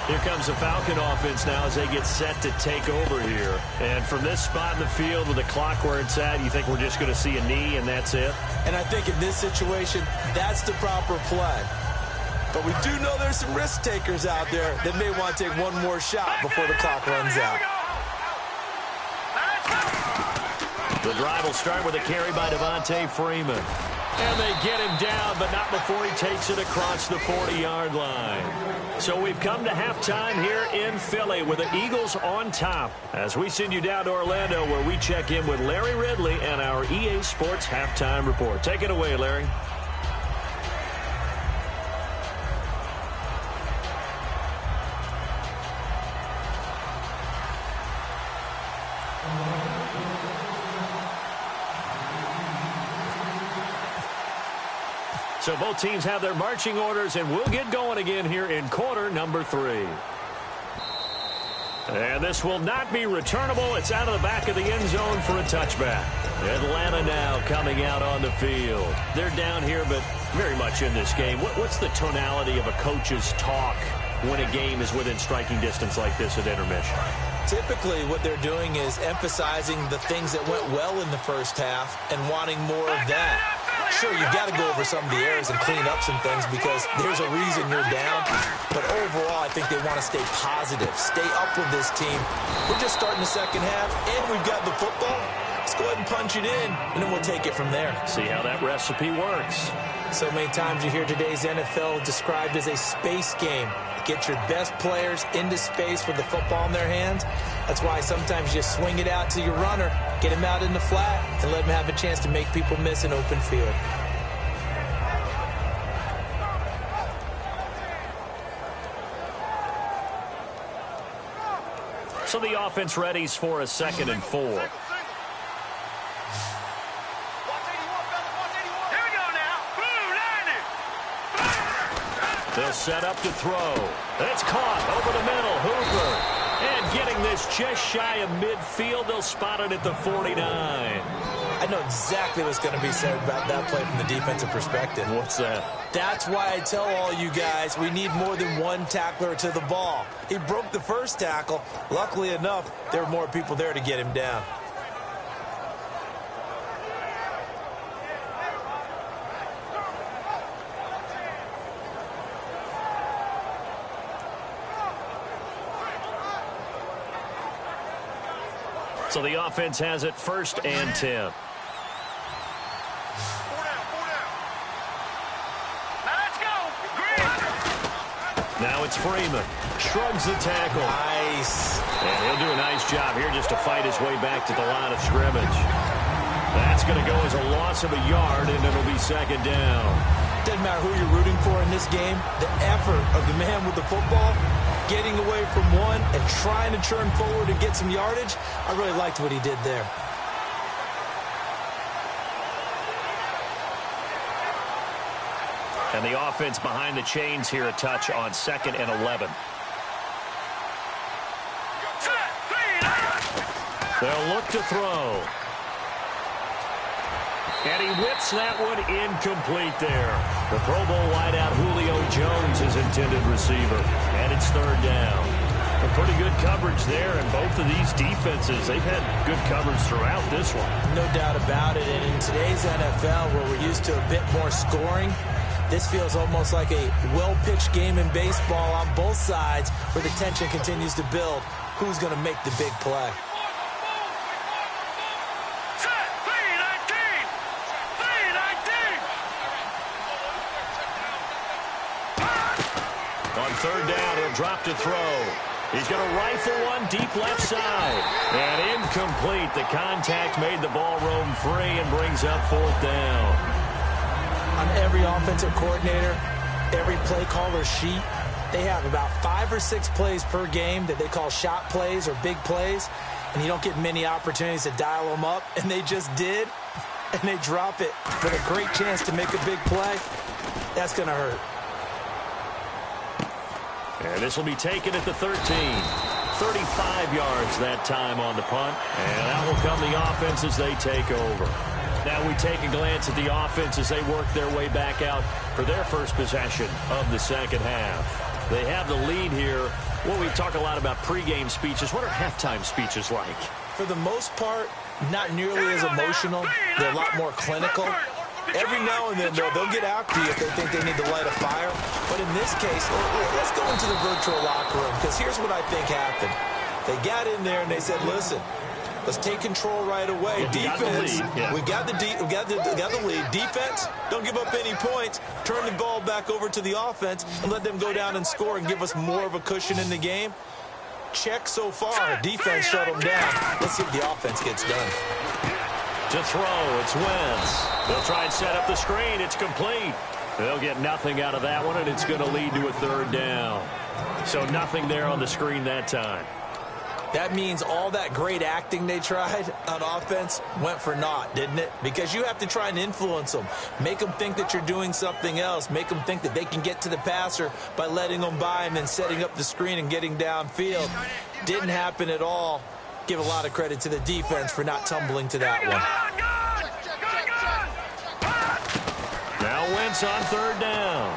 Here comes the Falcon offense now as they get set to take over here. And from this spot in the field with the clock where it's at, you think we're just going to see a knee and that's it? And I think in this situation, that's the proper play. But we do know there's some risk takers out there that may want to take one more shot before the clock runs out. The drive will start with a carry by Devontae Freeman. And they get him down, but not before he takes it across the 40-yard line. So we've come to halftime here in Philly with the Eagles on top as we send you down to Orlando where we check in with Larry Ridley and our EA Sports Halftime Report. Take it away, Larry. So both teams have their marching orders, and we'll get going again here in quarter number 3. And this will not be returnable. It's out of the back of the end zone for a touchback. Atlanta now coming out on the field. They're down here, but very much in this game. What's the tonality of a coach's talk when a game is within striking distance like this at intermission? Typically, what they're doing is emphasizing the things that went well in the first half and wanting more of that. Sure, you've got to go over some of the errors and clean up some things because there's a reason you're down. But overall, I think they want to stay positive, stay up with this team. We're just starting the second half, and we've got the football. Let's go ahead and punch it in, and then we'll take it from there. See how that recipe works. So many times you hear today's NFL described as a space game. Get your best players into space with the football in their hands. That's why sometimes you swing it out to your runner, get him out in the flat, and let him have a chance to make people miss an open field. So the offense readies for a 2nd and 4. They'll set up to throw. It's caught over the middle. Hooper. And getting this just shy of midfield. They'll spot it at the 49. I know exactly what's going to be said about that play from the defensive perspective. What's that? That's why I tell all you guys we need more than one tackler to the ball. He broke the first tackle. Luckily enough, there were more people there to get him down. So the offense has it 1st and 10. Now it's Freeman. Shrugs the tackle. Nice. And he'll do a nice job here just to fight his way back to the line of scrimmage. That's going to go as a loss of a yard, and it'll be 2nd down. Doesn't matter who you're rooting for in this game. The effort of the man with the football, getting away from one and trying to turn forward and get some yardage, I really liked what he did there. And the offense behind the chains here, a touch on 2nd and 11. They'll look to throw. And he whips that one incomplete there. The Pro Bowl wideout Julio Jones is intended receiver. And it's 3rd down. A pretty good coverage there, and both of these defenses, they've had good coverage throughout this one. No doubt about it. And in today's NFL, where we're used to a bit more scoring, this feels almost like a well-pitched game in baseball on both sides where the tension continues to build. Who's going to make the big play? On 3rd down, he'll drop to throw. He's going to rifle one deep left side. And incomplete. The contact made the ball roam free and brings up 4th down. On every offensive coordinator, every play caller sheet, they have about 5 or 6 plays per game that they call shot plays or big plays, and you don't get many opportunities to dial them up, and they just did, and they drop it with a great chance to make a big play. That's going to hurt. And this will be taken at the 13. 35 yards that time on the punt, and that will come the offense as they take over. Now we take a glance at the offense as they work their way back out for their first possession of the 2nd half. They have the lead here. Well, we talk a lot about pregame speeches. What are halftime speeches like? For the most part, not nearly as emotional. They're a lot more clinical. Every now and then, though, they'll get after you if they think they need to light a fire. But in this case, let's go into the virtual locker room, because here's what I think happened. They got in there and they said, listen, let's take control right away. Defense, we got the lead. Defense, don't give up any points. Turn the ball back over to the offense and let them go down and score and give us more of a cushion in the game. Check so far. Defense shut them down. Let's see if the offense gets done. To throw, it's Wentz. They'll try and set up the screen. It's complete. They'll get nothing out of that one, and it's going to lead to a 3rd down. So nothing there on the screen that time. That means all that great acting they tried on offense went for naught, didn't it? Because you have to try and influence them. Make them think that you're doing something else. Make them think that they can get to the passer by letting them by and then setting up the screen and getting downfield. Didn't happen at all. Give a lot of credit to the defense for not tumbling to that one. Now Wentz on 3rd down.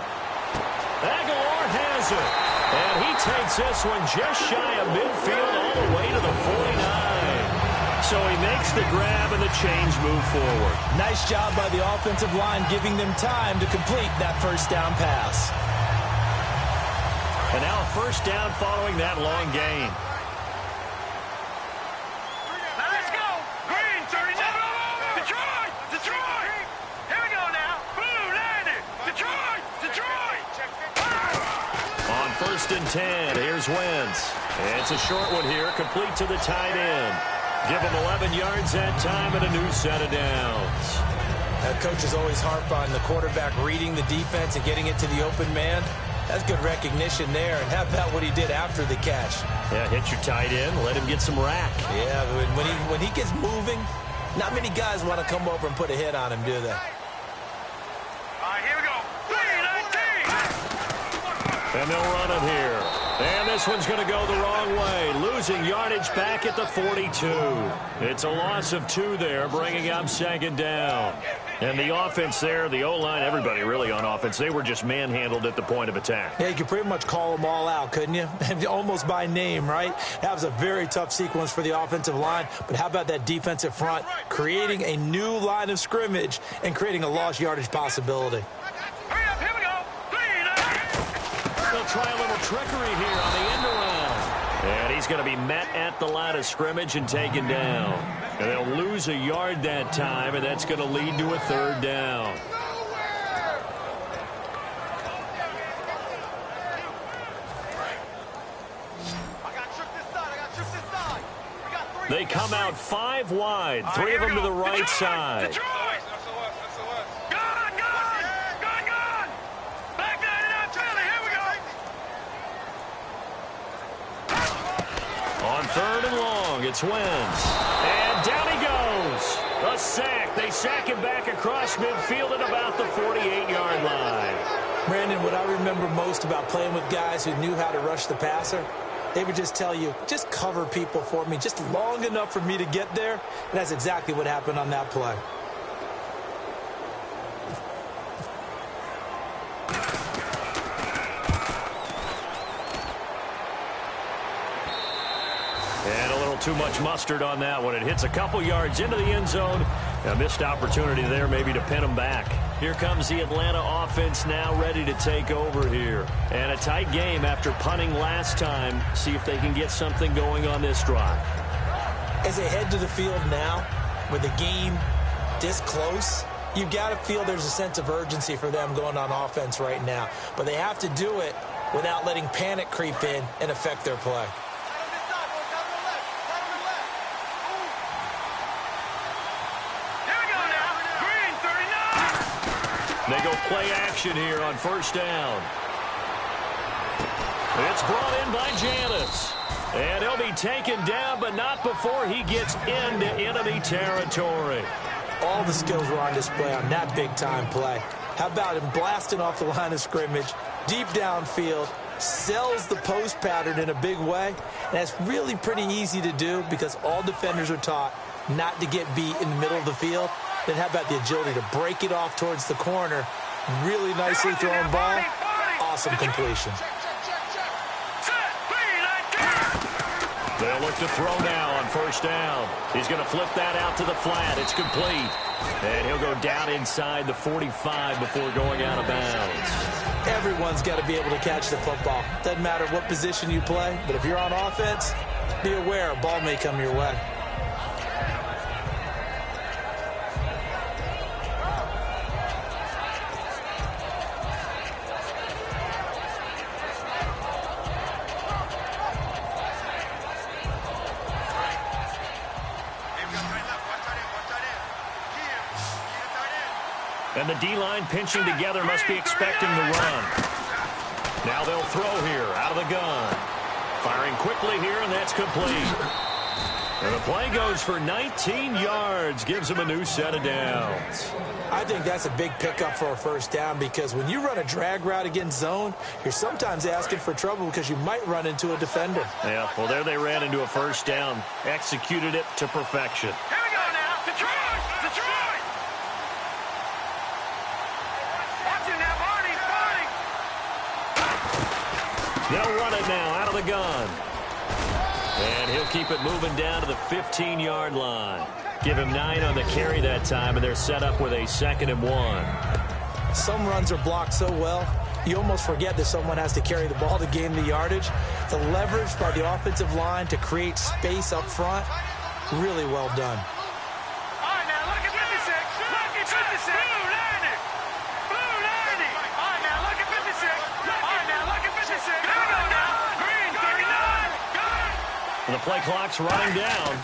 Aguilar has it. And he takes this one just shy of midfield all the way to the 49. So so he makes the grab and the change move forward. Nice job by the offensive line giving them time to complete that first down pass. And now a first down following that long gain. Now let's go. Green, 37. Detroit. Detroit. Here we go now. Blue, landed. Detroit. Detroit. On 1st and 10, here's Wentz. It's a short one here, complete to the tight end. Give him 11 yards that time and a new set of downs. Coaches always harp on the quarterback reading the defense and getting it to the open man. That's good recognition there. And how about what he did after the catch? Yeah, hit your tight end, let him get some rack. Yeah, when he gets moving, not many guys want to come over and put a hit on him, do they? All right, here we go. 3-19. And they'll run it here. And this one's going to go the wrong way. Losing yardage back at the 42. It's a loss of 2 there, bringing up 2nd down. And the offense there, the O-line, everybody really on offense, they were just manhandled at the point of attack. Yeah, you could pretty much call them all out, couldn't you? Almost by name, right? That was a very tough sequence for the offensive line. But how about that defensive front creating a new line of scrimmage and creating a lost yardage possibility? Hurry up, here we go. 3-19. They'll try a little trickery here on the end around. And he's going to be met at the line of scrimmage and taken down. And they'll lose a yard that time, and that's going to lead to a 3rd down. They come out 5 wide, 3 of them to the right side. Detroit. Gone. Back 99 Philly, here we go. On 3rd and long, it's Wentz. And down he goes. A sack. They sack him back across midfield at about the 48-yard line. Brandon, what I remember most about playing with guys who knew how to rush the passer, they would just tell you, just cover people for me, just long enough for me to get there. And that's exactly what happened on that play. And a little too much mustard on that one. It hits a couple yards into the end zone. A missed opportunity there maybe to pin him back. Here comes the Atlanta offense now ready to take over here. And a tight game after punting last time. See if they can get something going on this drive. As they head to the field now, with the game this close, you've got to feel there's a sense of urgency for them going on offense right now. But they have to do it without letting panic creep in and affect their play. They go play action here on 1st down. It's brought in by Janis. And he'll be taken down, but not before he gets into enemy territory. All the skills were on display on that big-time play. How about him blasting off the line of scrimmage, deep downfield, sells the post pattern in a big way. And that's really pretty easy to do because all defenders are taught not to get beat in the middle of the field. Then how about the agility to break it off towards the corner? Really nicely thrown ball. Awesome completion. They'll look to throw now on 1st down. He's going to flip that out to the flat. It's complete. And he'll go down inside the 45 before going out of bounds. Everyone's got to be able to catch the football. Doesn't matter what position you play, but if you're on offense, be aware a ball may come your way. And the D-line pinching together must be expecting the run. Now they'll throw here out of the gun. Firing quickly here, and that's complete. And the play goes for 19 yards, gives him a new set of downs. I think that's a big pickup for a 1st down because when you run a drag route against zone, you're sometimes asking for trouble because you might run into a defender. Yeah, well, there they ran into a 1st down, executed it to perfection. Here we go now. Detroit! Detroit! Watch it now, Barney! They'll run it now out of the gun. And he'll keep it moving down to the 15-yard line. Give him 9 on the carry that time, and they're set up with a 2nd and 1. Some runs are blocked so well, you almost forget that someone has to carry the ball to gain the yardage. The leverage by the offensive line to create space up front, really well done. All right, now look at 56. Look at 56. Blue 90. Blue 90. All right, now look at 56. All right, now look at 56. Here we go now. Green 39. Go. The play clock's running down.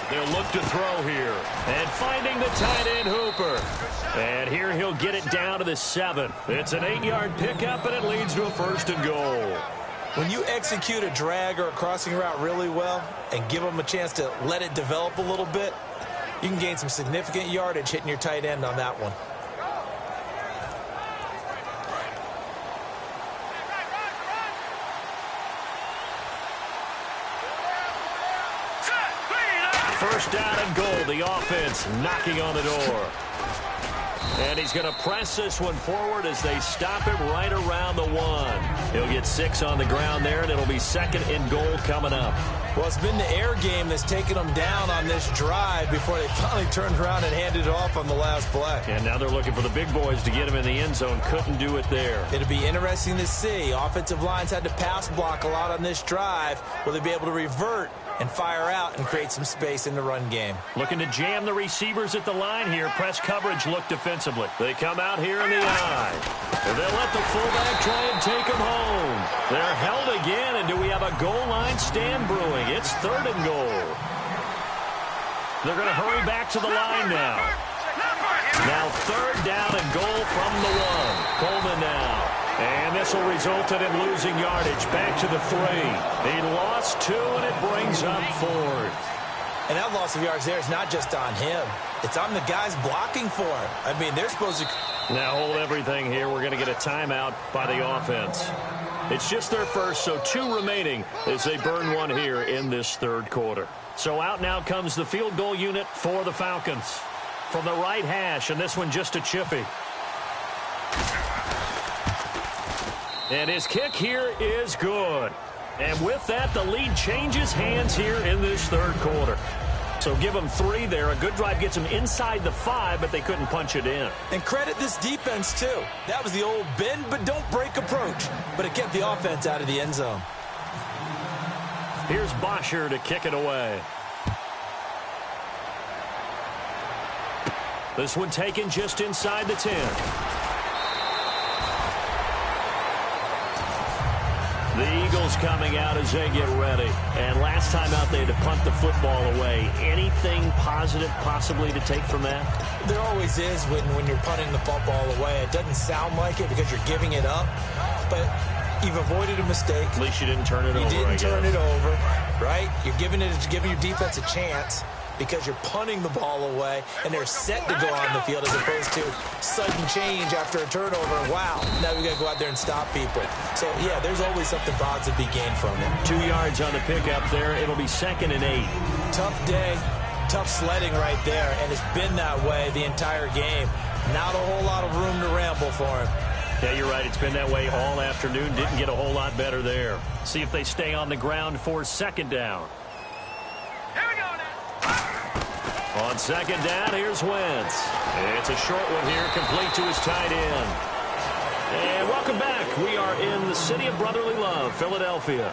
They'll look to throw here. And finding the tight end, Hooper. And here he'll get it down to the 7. It's an 8-yard pickup, and it leads to a 1st and goal. When you execute a drag or a crossing route really well and give them a chance to let it develop a little bit, you can gain some significant yardage hitting your tight end on that one. First down and goal. The offense knocking on the door. And he's going to press this one forward as they stop him right around the 1. He'll get 6 on the ground there, and it'll be 2nd and goal coming up. Well, it's been the air game that's taken them down on this drive before they finally turned around and handed it off on the last play. And now they're looking for the big boys to get him in the end zone. Couldn't do it there. It'll be interesting to see. Offensive lines had to pass block a lot on this drive. Will they be able to revert and fire out and create some space in the run game? Looking to jam the receivers at the line here. Press coverage look defensively. They come out here in the eye. And they'll let the fullback try and take them home. They're held again, and do we have a goal line stand brewing? It's 3rd and goal. They're going to hurry back to the line now. Now 3rd down and goal from the 1. Coleman now. And this will result in him losing yardage back to the 3. He lost 2, and it brings up 4th. And that loss of yards there is not just on him. It's on the guys blocking for him. I mean, they're supposed to... Now hold everything here. We're going to get a timeout by the offense. It's just their first, so 2 remaining as they burn 1 here in this 3rd quarter. So out now comes the field goal unit for the Falcons. From the right hash, and this one just a chippy. And his kick here is good. And with that, the lead changes hands here in this 3rd quarter. So give them 3 there. A good drive gets them inside the 5, but they couldn't punch it in. And credit this defense, too. That was the old bend but don't break approach. But it kept the offense out of the end zone. Here's Bosher to kick it away. This one taken just inside the 10. The Eagles coming out as they get ready. And last time out, they had to punt the football away. Anything positive possibly to take from that? There always is when you're punting the football away. It doesn't sound like it because you're giving it up. But you've avoided a mistake. At least you didn't turn it over, You didn't turn it over, right? You're giving your defense a chance because you're punting the ball away, and they're set to go on the field as opposed to sudden change after a turnover. Wow, now we got to go out there and stop people. So, yeah, there's always something positive to be gained from it. 2 yards on the pickup there. It'll be 2nd and 8. Tough day, tough sledding right there, and it's been that way the entire game. Not a whole lot of room to ramble for him. Yeah, you're right. It's been that way all afternoon. Didn't get a whole lot better there. See if they stay on the ground for 2nd down. Here we go now. On 2nd down, here's Wentz. It's a short one here, complete to his tight end. And welcome back. We are in the city of brotherly love, Philadelphia.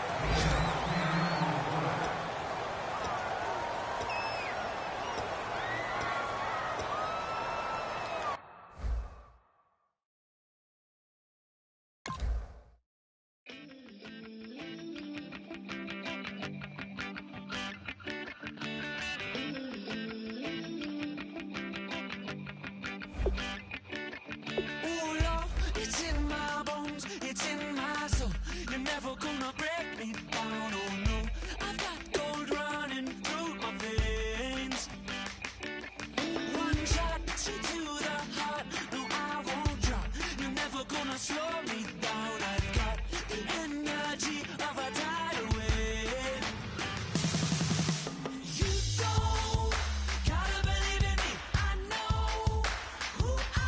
You don't gotta believe in me. I know who I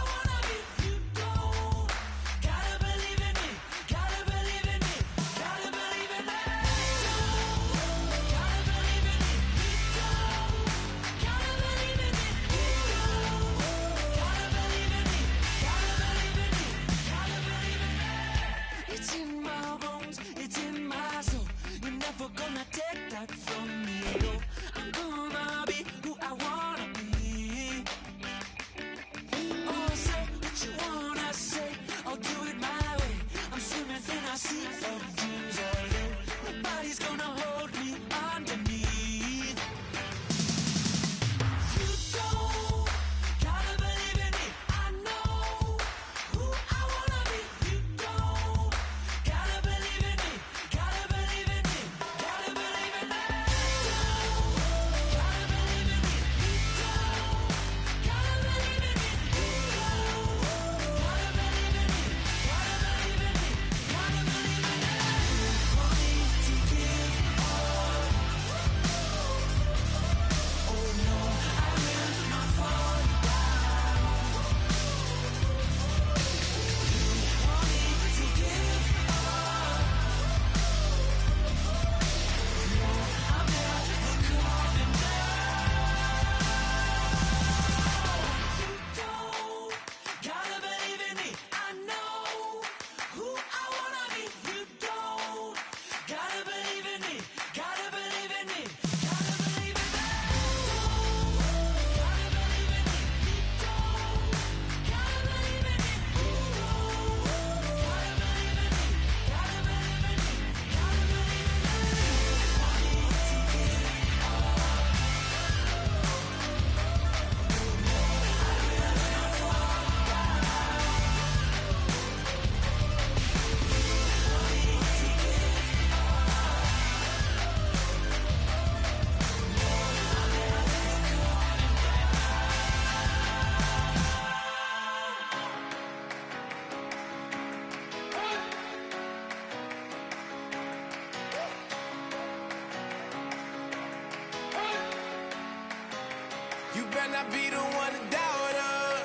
not be the one to doubt us.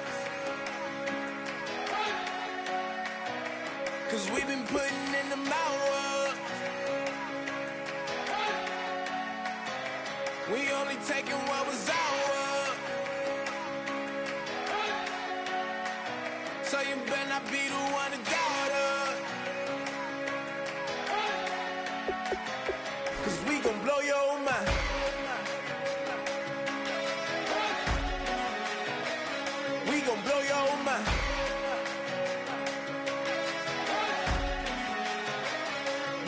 'Cause we've been putting in the hours. We only taking what was ours. So you better not be the one to doubt us. 'Cause we gon' blow your mind. We gon' blow your mind.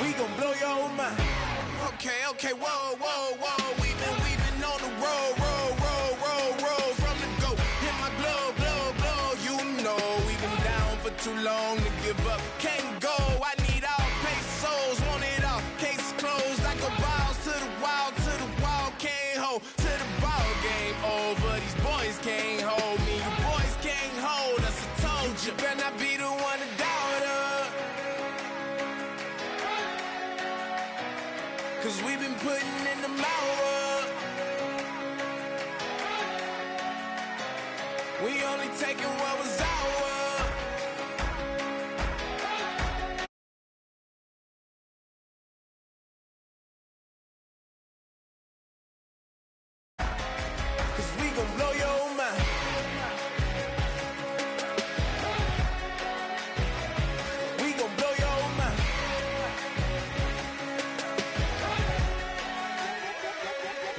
We gon' blow your mind. Okay, whoa, whoa, whoa. We've been on the road from the go. Hit my blow. You know we've been down for too long to give up. Can't go. I need all pesos. Want it all. Case closed. I go balls to the wall. Can't hold to the ball game over. These boys can't hold me. You boys can't hold us. I told you. Better not be the one to doubt us. 'Cause we've been putting in the hours. We only taking what was ours. Cause we gon' blow your mind. We gon' blow your mind.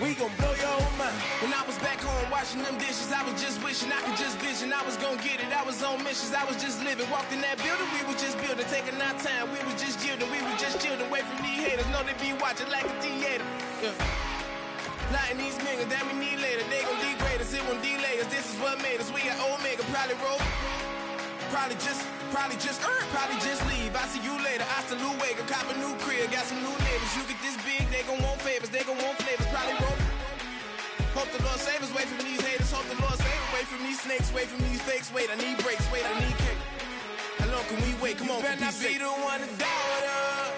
We gon' blow your mind. When I was back home washing them dishes, I was just wishing I could just vision. I was gon' get it. I was on missions. I was just living. Walked in that building. We were just building. Taking our time. We were just yielding. We were just chilling. Away from these haters. Know they be watching like a theater. Yeah. Plotting these niggas that we need later. They gon' degrade us. It won't delay us. This is what made us. We got Omega. Probably roll. Probably just leave. I see you later. I salute Wake. Cop a new crib. Got some new neighbors. You get this big. They gon' want favors. They gon' want flavors. Probably roll. Hope the Lord save us. Wait from these haters. Hope the Lord save us. Wait from these snakes. Wait from these fakes. Wait, I need breaks. Wait, I need cake. How long can we wait? Come on, better not be the one to doubt us.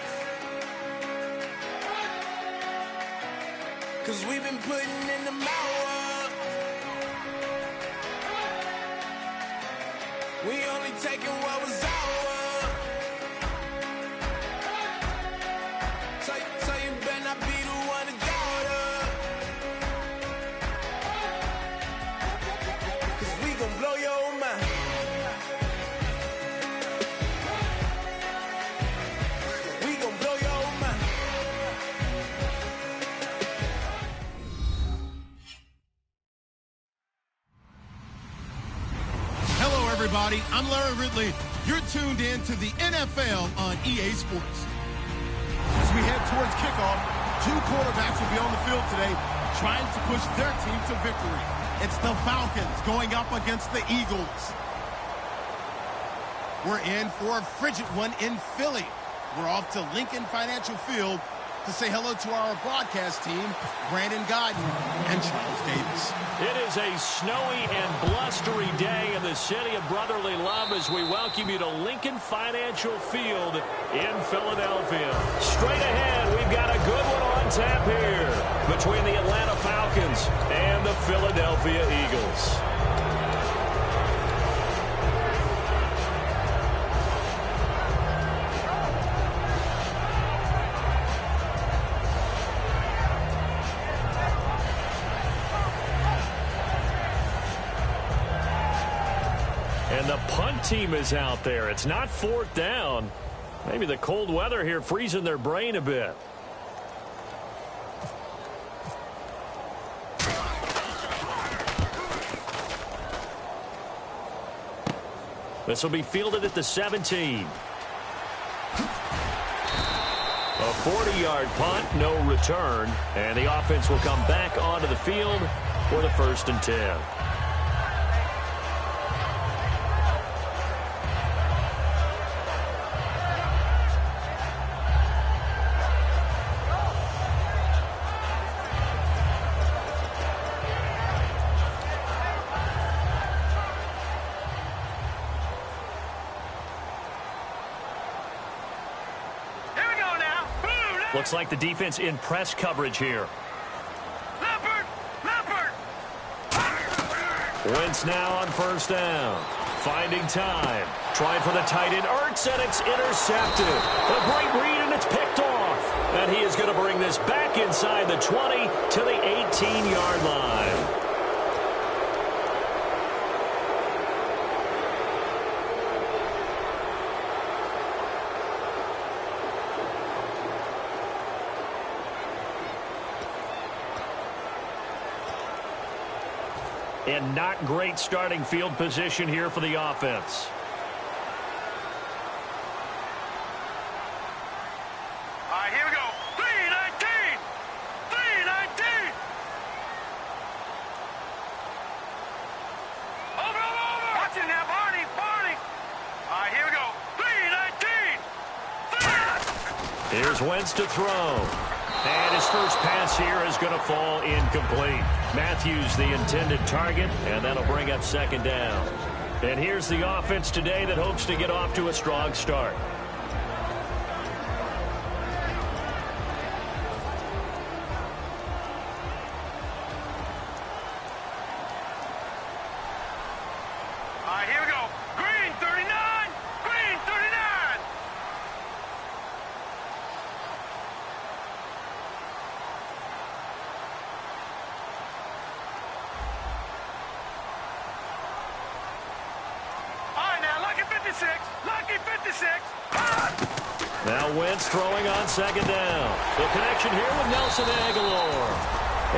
'Cause we've been putting in the hours. We only taking what was ours. So you better not be the one to doubt us. 'Cause we gon' blow your mind. We gon' blow your mind. Hello, everybody. I'm Larry Ridley. You're tuned in to the NFL on EA Sports. As we head towards kickoff, two quarterbacks will be on the field today trying to push their team to victory. It's the Falcons going up against the Eagles. We're in for a frigid one in Philly. We're off to Lincoln Financial Field to say hello to our broadcast team, Brandon Godden and Charles Davis. It is a snowy and blustery day in the city of brotherly love as we welcome you to Lincoln Financial Field in Philadelphia. Straight ahead, we've got a good one on tap here between the Atlanta Falcons and the Philadelphia Eagles. And the punt team is out there. It's not fourth down. Maybe the cold weather here freezing their brain a bit. This will be fielded at the 17. A 40-yard punt, no return. And the offense will come back onto the field for the 1st and 10. Looks like the defense in press coverage here. Leopard! Leopard! Wentz now on first down. Finding time. Trying for the tight end. Ertz, and it's intercepted. A great read, and it's picked off. And he is going to bring this back inside the 20 to the 18-yard line. And not great starting field position here for the offense. All right, here we go. 3-19. 3-19. Over. Watch it now, Barney. All right, here we go. 3-19. Here's Wentz to throw. And his first pass here is going to fall incomplete. Matthews the intended target, and that'll bring up second down. And here's the offense today that hopes to get off to a strong start. All right, here we go. Green 39. Green 39. Lucky 56. Now Wentz throwing on second down. The connection here with Nelson Aguilar.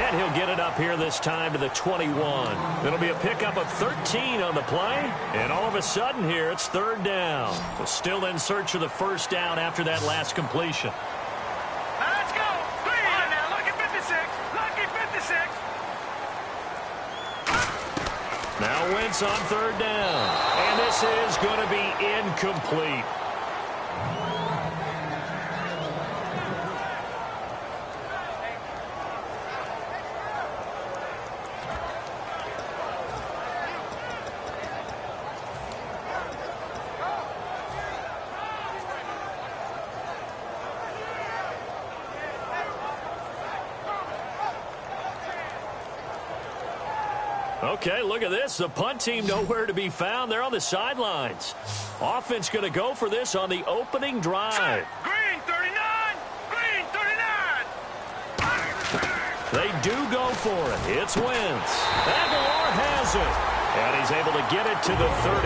And he'll get it up here this time to the 21. It'll be a pickup of 13 on the play. And all of a sudden here, it's third down. So still in search of the first down after that last completion. Now let's go. Three. All right, now, lucky 56. Lucky 56. Now Wentz on third down. And this is going to be incomplete. Okay, look at this. The punt team nowhere to be found. They're on the sidelines. Offense going to go for this on the opening drive. Green 39. Green 39. They do go for it. It's Wentz. Aguilar has it. And he's able to get it to the 33.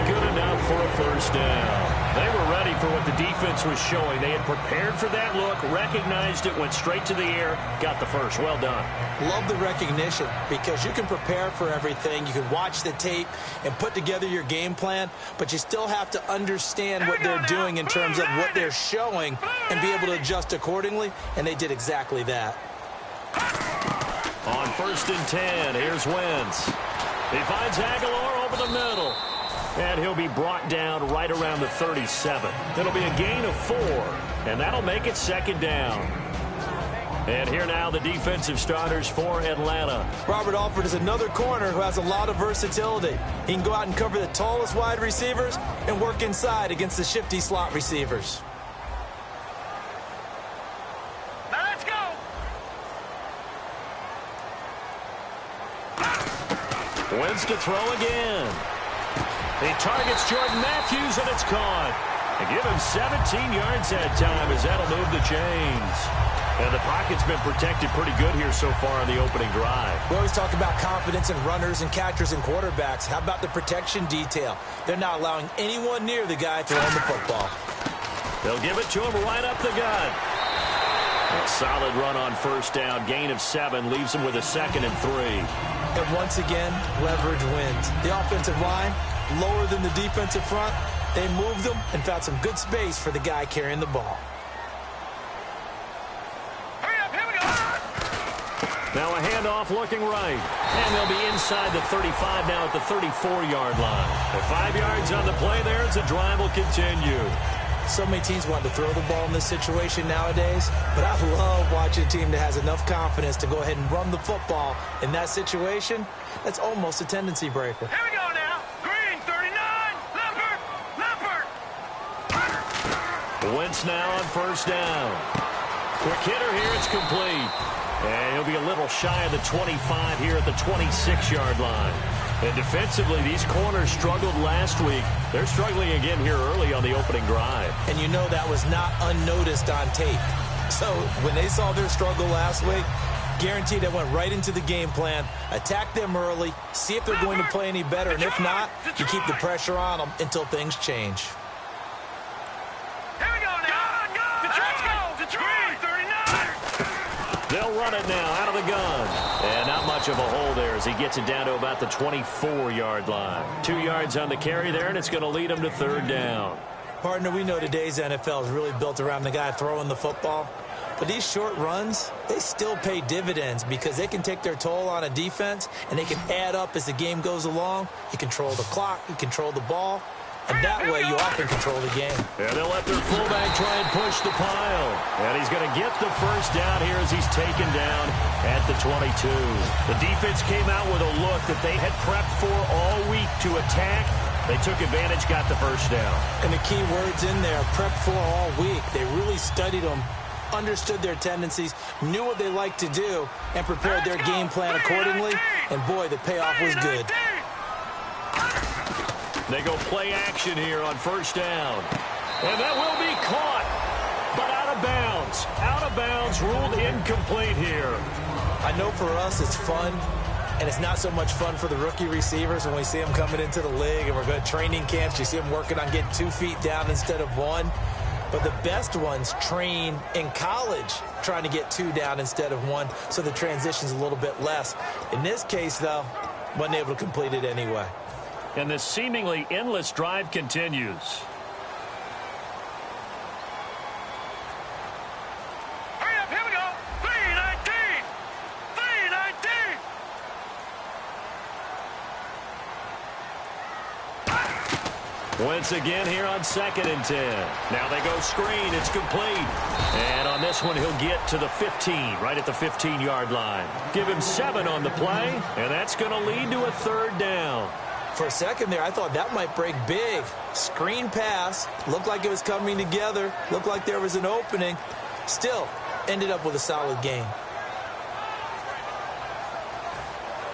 Good enough for a first down. They were ready for what the defense was showing. They had prepared for that look, recognized it, went straight to the air, got the first. Well done. Love the recognition because you can prepare for everything. You can watch the tape and put together your game plan, but you still have to understand what they're doing in terms of what they're showing and be able to adjust accordingly, and they did exactly that. On 1st and 10, here's Wentz. He finds Aguilar over the middle. And he'll be brought down right around the 37. It'll be a gain of 4, and that'll make it second down. And here now the defensive starters for Atlanta. Robert Alford is another corner who has a lot of versatility. He can go out and cover the tallest wide receivers and work inside against the shifty slot receivers. Now let's go. Wentz to throw again. He targets Jordan Matthews, and it's caught. And give him 17 yards that time as that'll move the chains. And the pocket's been protected pretty good here so far on the opening drive. We always talk about confidence in runners and catchers and quarterbacks. How about the protection detail? They're not allowing anyone near the guy throwing the football. They'll give it to him right up the gut. A solid run on first down. Gain of 7 leaves him with a 2nd and 3. And once again, leverage wins. The offensive line lower than the defensive front. They moved them and found some good space for the guy carrying the ball. Hurry up, here we go. Now a handoff looking right. And they'll be inside the 35 now at the 34-yard line. The 5 yards on the play there as the drive will continue. So many teams want to throw the ball in this situation nowadays, but I love watching a team that has enough confidence to go ahead and run the football in that situation. That's almost a tendency breaker. Here we go now. Green 39. Leopard. Wentz now on first down. Quick hitter here, it's complete. And he'll be a little shy of the 25 here at the 26-yard line. And defensively, these corners struggled last week. They're struggling again here early on the opening drive. And you know that was not unnoticed on tape. So when they saw their struggle last week, guaranteed they went right into the game plan, attack them early, see if they're going to play any better, and if not, you keep the pressure on them until things change. Here we go now. Detroit, 39. They'll run it now out of the gun. And not much of a hole there as he gets it down to about the 24-yard line. 2 yards on the carry there, and it's going to lead him to third down. Partner, we know today's NFL is really built around the guy throwing the football. But these short runs, they still pay dividends because they can take their toll on a defense, and they can add up as the game goes along. You control the clock, you control the ball, and that way you often control the game. And they'll let their fullback try and push the pile. And he's going to get the first down here as he's taken down at the 22. The defense came out with a look that they had prepped for all week to attack. They took advantage, got the first down. And the key words in there, prepped for all week. They really studied them, understood their tendencies, knew what they liked to do, and prepared their game plan accordingly. And boy, the payoff was good. They go play action here on first down. And that will be caught, but out of bounds. Out of bounds, ruled incomplete here. I know for us it's fun, and it's not so much fun for the rookie receivers when we see them coming into the league and we're going to training camps. You see them working on getting 2 feet down instead of 1. But the best ones train in college trying to get 2 down instead of 1, so the transition's a little bit less. In this case, though, wasn't able to complete it anyway. And this seemingly endless drive continues. Hurry up, here we go. 319. 319. Once again here on 2nd and 10. Now they go screen. It's complete. And on this one, he'll get to the 15, right at the 15-yard line. Give him 7 on the play, and that's going to lead to a third down. For a second there, I thought that might break big. Screen pass. Looked like it was coming together. Looked like there was an opening. Still, ended up with a solid gain.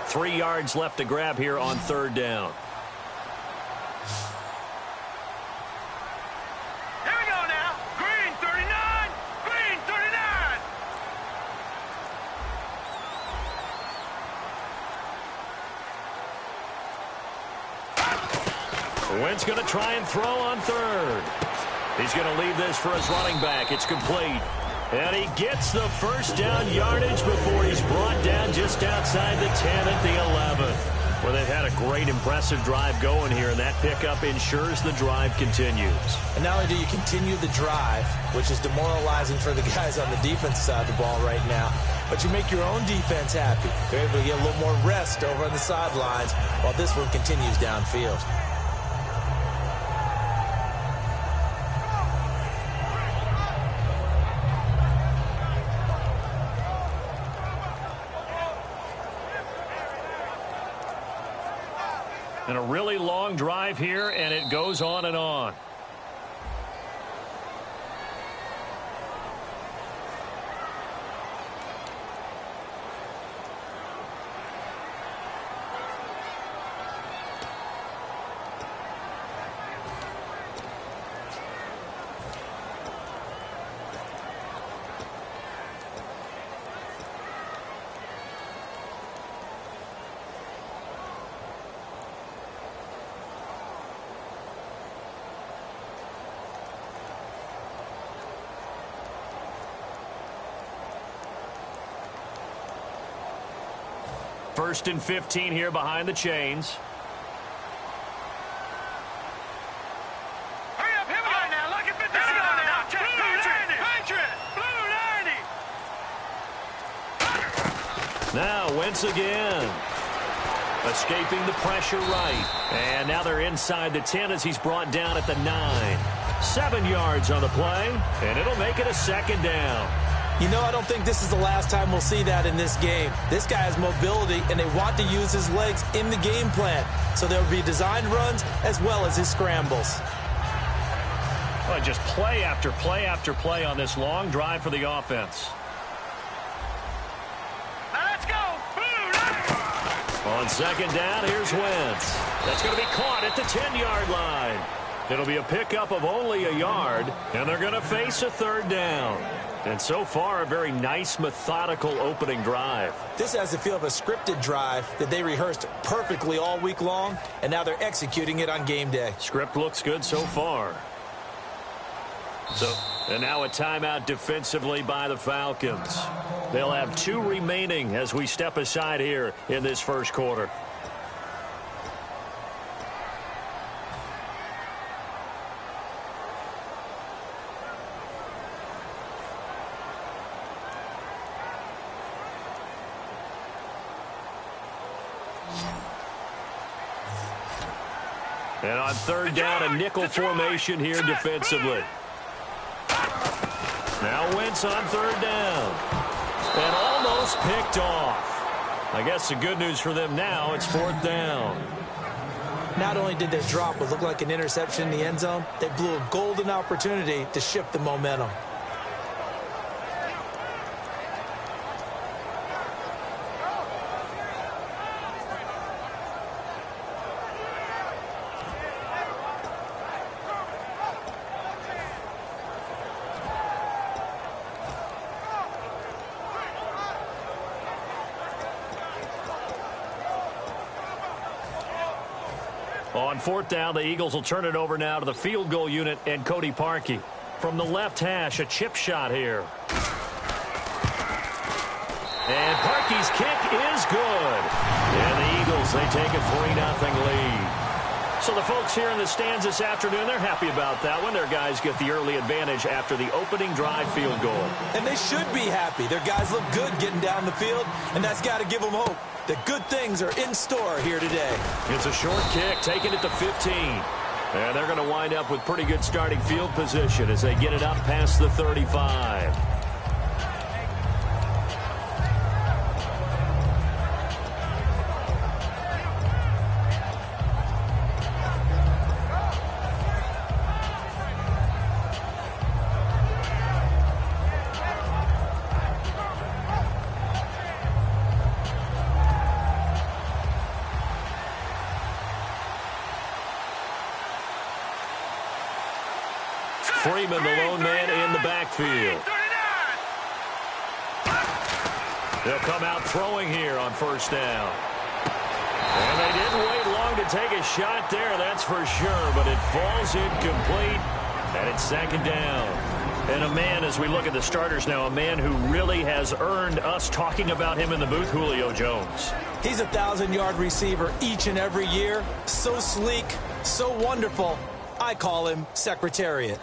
3 yards left to grab here on third down. Here we go now. Green 39. Green 39. Wentz going to try and throw on third. He's going to leave this for his running back. It's complete. And he gets the first down yardage before he's brought down just outside the 10 at the 11. Well, they've had a great, impressive drive going here, and that pickup ensures the drive continues. And not only do you continue the drive, which is demoralizing for the guys on the defense side of the ball right now, but you make your own defense happy. They're able to get a little more rest over on the sidelines while this one continues downfield. And a really long drive here, and it goes on and on. First and 15 here behind the chains. Hurry up, here we go now. Look at 50. Here we go now. Blue 90. Now Wentz again. Escaping the pressure right. And now they're inside the 10 as he's brought down at the 9. 7 yards on the play, and it'll make it a second down. You know, I don't think this is the last time we'll see that in this game. This guy has mobility, and they want to use his legs in the game plan. So there will be designed runs as well as his scrambles. Well, just play after play after play on this long drive for the offense. Now let's go. Blue 90. Well, On second down, here's Wentz. That's going to be caught at the 10-yard line. It'll be a pickup of only a yard, and they're going to face a third down. And so far, a very nice, methodical opening drive. This has the feel of a scripted drive that they rehearsed perfectly all week long, and now they're executing it on game day. Script looks good so far. And now a timeout defensively by the Falcons. They'll have 2 remaining as we step aside here in this first quarter. And on third down, a nickel formation here defensively. Now Wentz on third down. And almost picked off. I guess the good news for them now, it's fourth down. Not only did they drop what looked like an interception in the end zone, they blew a golden opportunity to shift the momentum. On fourth down, the Eagles will turn it over now to the field goal unit and Cody Parkey. From the left hash, a chip shot here. And Parkey's kick is good. And the Eagles, they take a 3-0 lead. So the folks here in the stands this afternoon, they're happy about that one. Their guys get the early advantage after the opening drive field goal. And they should be happy. Their guys look good getting down the field, and that's got to give them hope that good things are in store here today. It's a short kick, taking it to 15. And they're going to wind up with pretty good starting field position as they get it up past the 35. Freeman, the lone man in the backfield. They'll come out throwing here on first down. And they didn't wait long to take a shot there, that's for sure, but it falls incomplete, and it's second down. And a man, as we look at the starters now, a man who really has earned us talking about him in the booth, Julio Jones. He's a 1,000-yard receiver each and every year. So sleek, so wonderful. I call him Secretariat.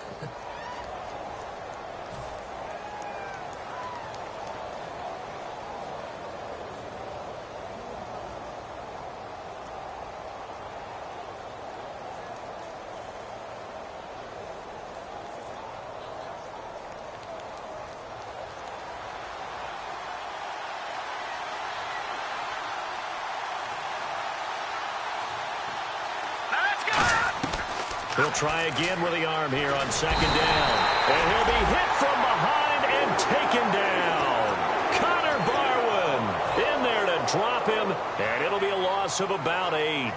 He'll try again with the arm here on second down. And he'll be hit from behind and taken down. Connor Barwin in there to drop him, and it'll be a loss of about 8.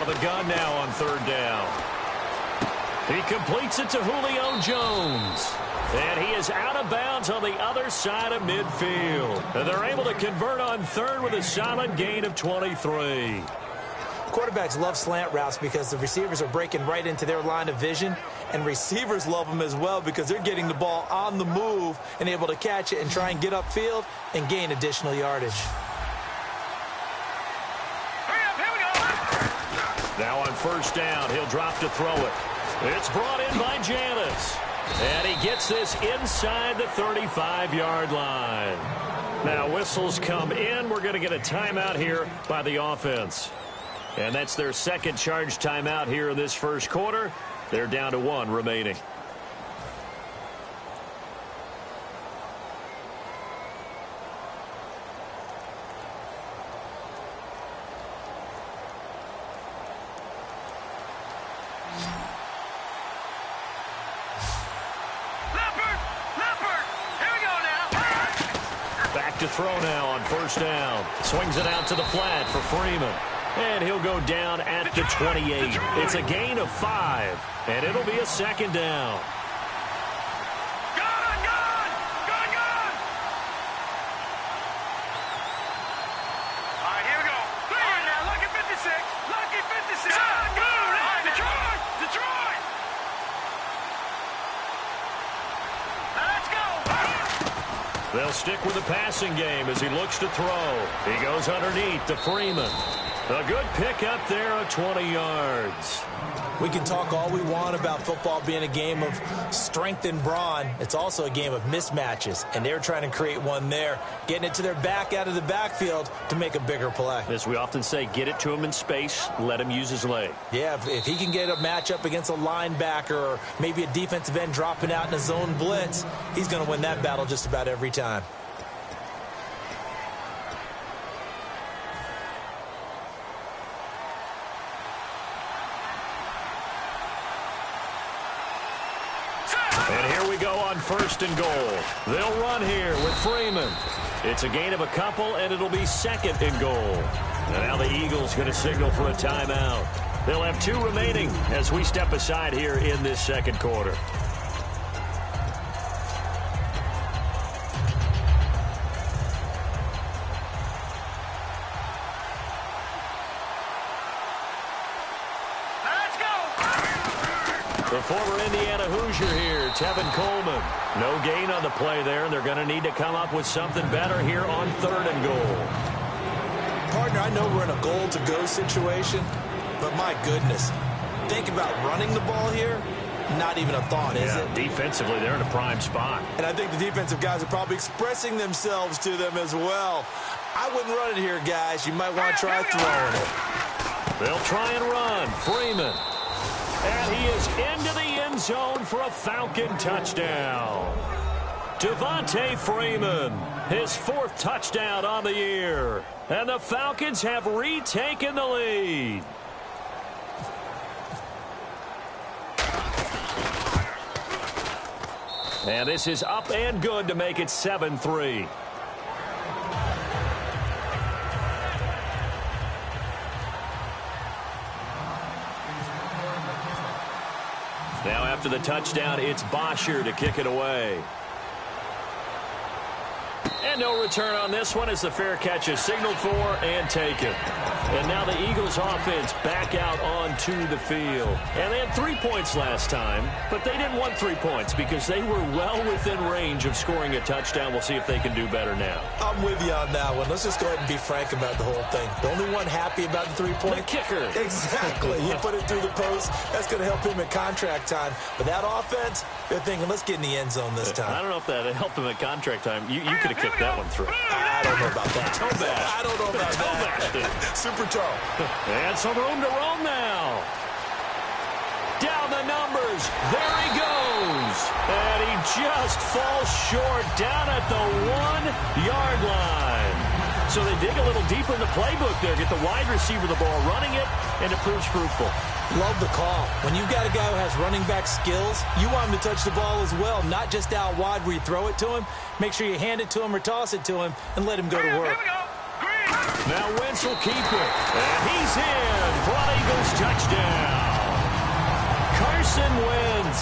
The gun now on third down. He completes it to Julio Jones. And he is out of bounds on the other side of midfield. And they're able to convert on third with a solid gain of 23. Quarterbacks love slant routes because the receivers are breaking right into their line of vision. And receivers love them as well because they're getting the ball on the move and able to catch it and try and get upfield and gain additional yardage. Now on first down, he'll drop to throw it. It's brought in by Janis. And he gets this inside the 35-yard line. Now whistles come in. We're going to get a timeout here by the offense. And that's their second charge timeout here in this first quarter. They're down to 1 remaining. back to throw now on first down. Swings it out to the flat for Freeman. And he'll go down at the 28. It's a gain of 5, and it'll be a second down. They'll stick with the passing game as he looks to throw. He goes underneath to Freeman. A good pick up there of 20 yards. We can talk all we want about football being a game of strength and brawn. It's also a game of mismatches, and they're trying to create one there, getting it to their back out of the backfield to make a bigger play. As we often say, get it to him in space, let him use his leg. Yeah, if he can get a matchup against a linebacker or maybe a defensive end dropping out in a zone blitz, he's going to win that battle just about every time. And here we go on first and goal. They'll run here with Freeman. It's a gain of a couple, and it'll be second and goal. And now the Eagles going to signal for a timeout. They'll have 2 remaining as we step aside here in this second quarter. The former Indiana Hoosier here, Tevin Coleman. No gain on the play there, and they're going to need to come up with something better here on third and goal. Partner, I know we're in a goal-to-go situation, but my goodness, think about running the ball here. Not even a thought, is it? Defensively, they're in a prime spot. And I think the defensive guys are probably expressing themselves to them as well. I wouldn't run it here, guys. You might want to try throwing it. They'll try and run. Freeman. And he is into the end zone for a Falcon touchdown. Devontae Freeman, his 4th touchdown on the year. And the Falcons have retaken the lead. And this is up and good to make it 7-3. Now after the touchdown, it's Bosher to kick it away. And no return on this one as the fair catch is signaled for and taken. And now the Eagles offense back out onto the field. And they had 3 points last time, but they didn't want 3 points because they were well within range of scoring a touchdown. We'll see if they can do better now. I'm with you on that one. Let's just go ahead and be frank about the whole thing. The only one happy about the 3-point. The kicker. Exactly. You put it through the post. That's going to help him at contract time. But that offense, they're thinking, let's get in the end zone this time. I don't know if that helped him at contract time. You could have kicked that one through. I don't know about that. Toe bash. I don't know about that. Super toe. And some room to roam now. Down the numbers. There he goes. And he just falls short down at the 1-yard line. So they dig a little deeper in the playbook there. Get the wide receiver the ball, running it, and it proves fruitful. Love the call. When you've got a guy who has running back skills, you want him to touch the ball as well, not just out wide where you throw it to him. Make sure you hand it to him or toss it to him and let him go to work. Now Wentz will keep it. And he's in for an Eagles touchdown. Carson Wentz,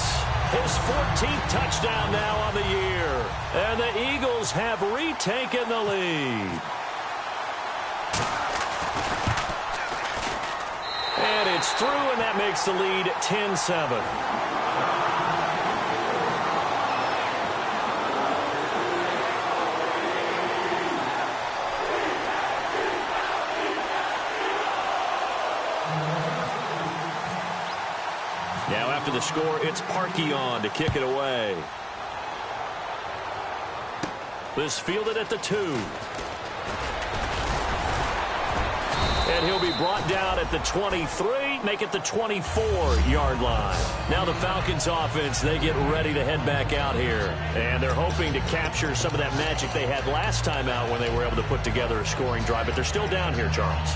his 14th touchdown now on the year. And the Eagles have retaken the lead. And it's through, and that makes the lead 10-7. Now after the score, it's Parkey on to kick it away. This fielded at the 2. And he'll be brought down at the 23, make it the 24-yard line. Now the Falcons offense, they get ready to head back out here. And they're hoping to capture some of that magic they had last time out when they were able to put together a scoring drive. But they're still down here, Charles.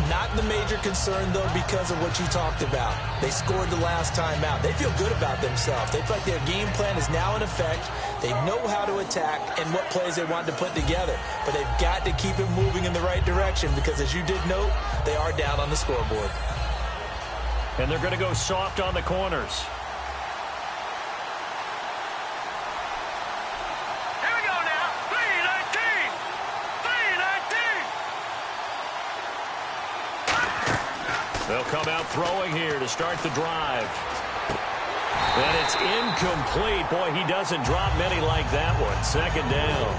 Not the major concern, though, because of what you talked about. They scored the last time out. They feel good about themselves. They feel like their game plan is now in effect. They know how to attack and what plays they want to put together. But they've got to keep it moving in the right direction because, as you did note, they are down on the scoreboard. And they're going to go soft on the corners. Here we go now. 319. 319. They'll come out throwing here to start the drive. And it's incomplete. Boy, he doesn't drop many like that one. Second down.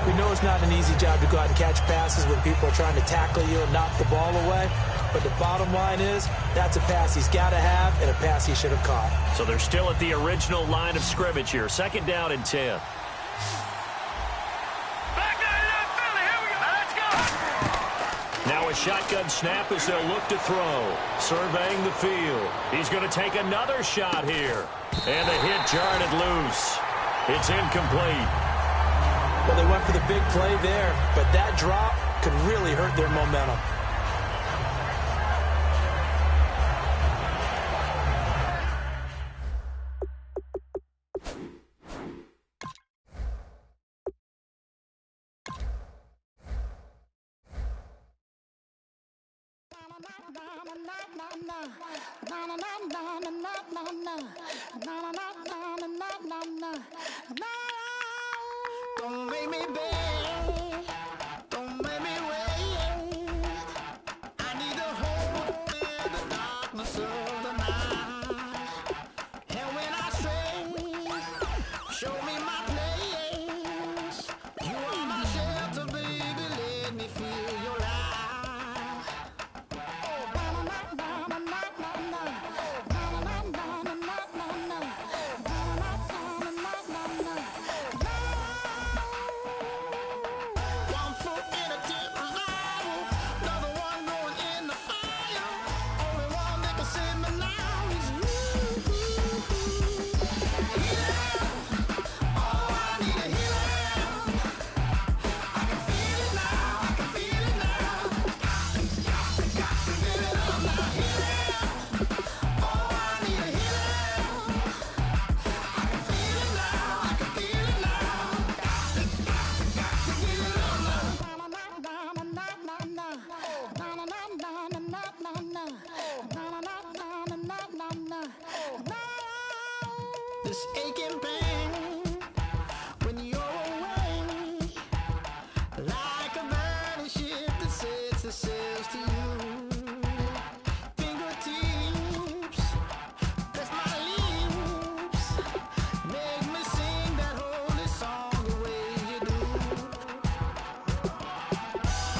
We know it's not an easy job to go out and catch passes when people are trying to tackle you and knock the ball away. But the bottom line is, that's a pass he's got to have and a pass he should have caught. So they're still at the original line of scrimmage here. Second down and 10. Back down to that Philly. Here we go. Now let's go. Now a shotgun snap as they'll look to throw. Surveying the field. He's going to take another shot here. And the hit jarred it loose. It's incomplete. Well, they went for the big play there, but that drop could really hurt their momentum. Don't make me beg, don't make me wait. I need a hope in the darkness of the night. And when I stray, show me my place. You are my shelter, baby, let me feel your light. One foot in a deep revival, another one going in the fire. Only one that can save me now is you. Healing, oh, I need a healing. I can feel it now, I can feel it now. Got to get it up now. Healing, oh, I need a healing. I can feel it now, I can feel it now. Got to get it up now. This aching pain when you're away, like a burning ship that sets the sails to you. Fingertips, press my lips, make me sing that holy song the way you do.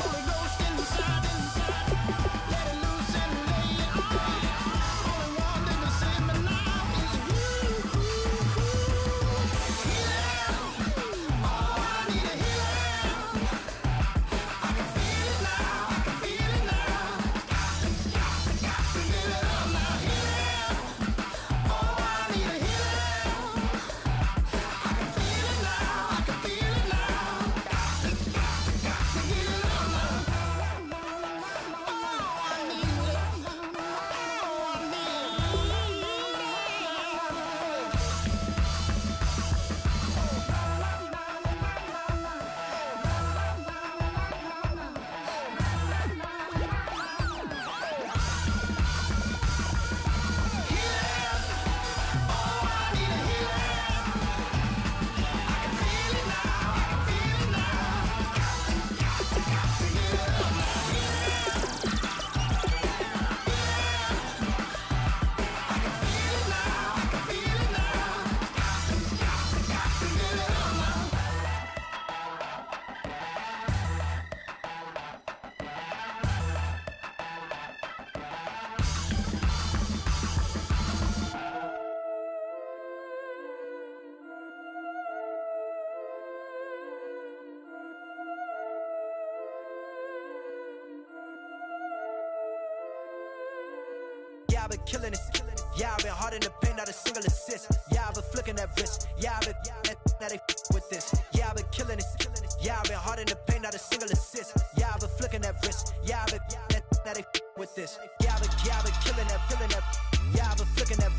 Holy Ghost inside, let it loose and lay it on. Only one that can save me now is you. Healing, oh, I need a healing. I can feel it now, I can feel it now. Got to get it up now. Healing, oh, I need a healing. I can feel it now, I can feel it now. Got to get it up now. Oh, I need it. Oh, I need Yeah, I've been killing it. Yeah, I've been hard in the paint, not a single assist. Yeah, I've been flicking that wrist. Yeah, I've been that they with this. Yeah, I've been killing it. Yeah, I've been hard in the paint, not a single assist. Yeah, I've been flicking that wrist. Yeah, I've been this. Yeah, I've been killing that, feeling that. Yeah, I've been flicking that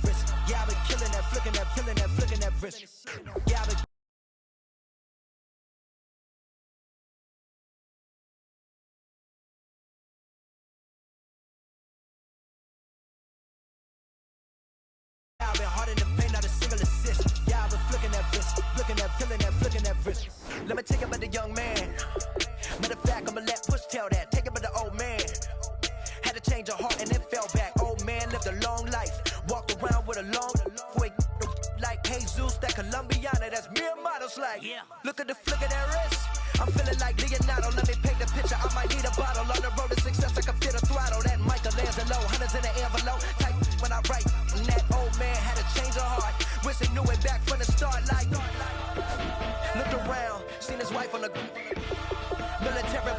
wrist. Yeah, I've been killing that, flicking that, killing that, flicking that wrist. Yeah, I've been hard in the paint, not a single assist. Yeah, I've been flicking that wrist, flicking that, feeling that, flicking that wrist. Let me take it by the young man. Matter of fact, I'ma let Push tell that. Take it by the old man. Had to change her heart and then fell back. Old man lived a long life. Walked around with a long way like Jesus, that Colombiana, that's mere models like. Yeah. Look at the flick of that wrist. I'm feeling like Leonardo. Let me paint the picture. I might need a bottle. On the road to success, I can feel the throttle. That Michelangelo, hundreds in the envelope. Type when I write. And that old man had to change her heart. Wish he knew it back from the start. Like, looked around, seen his wife on the military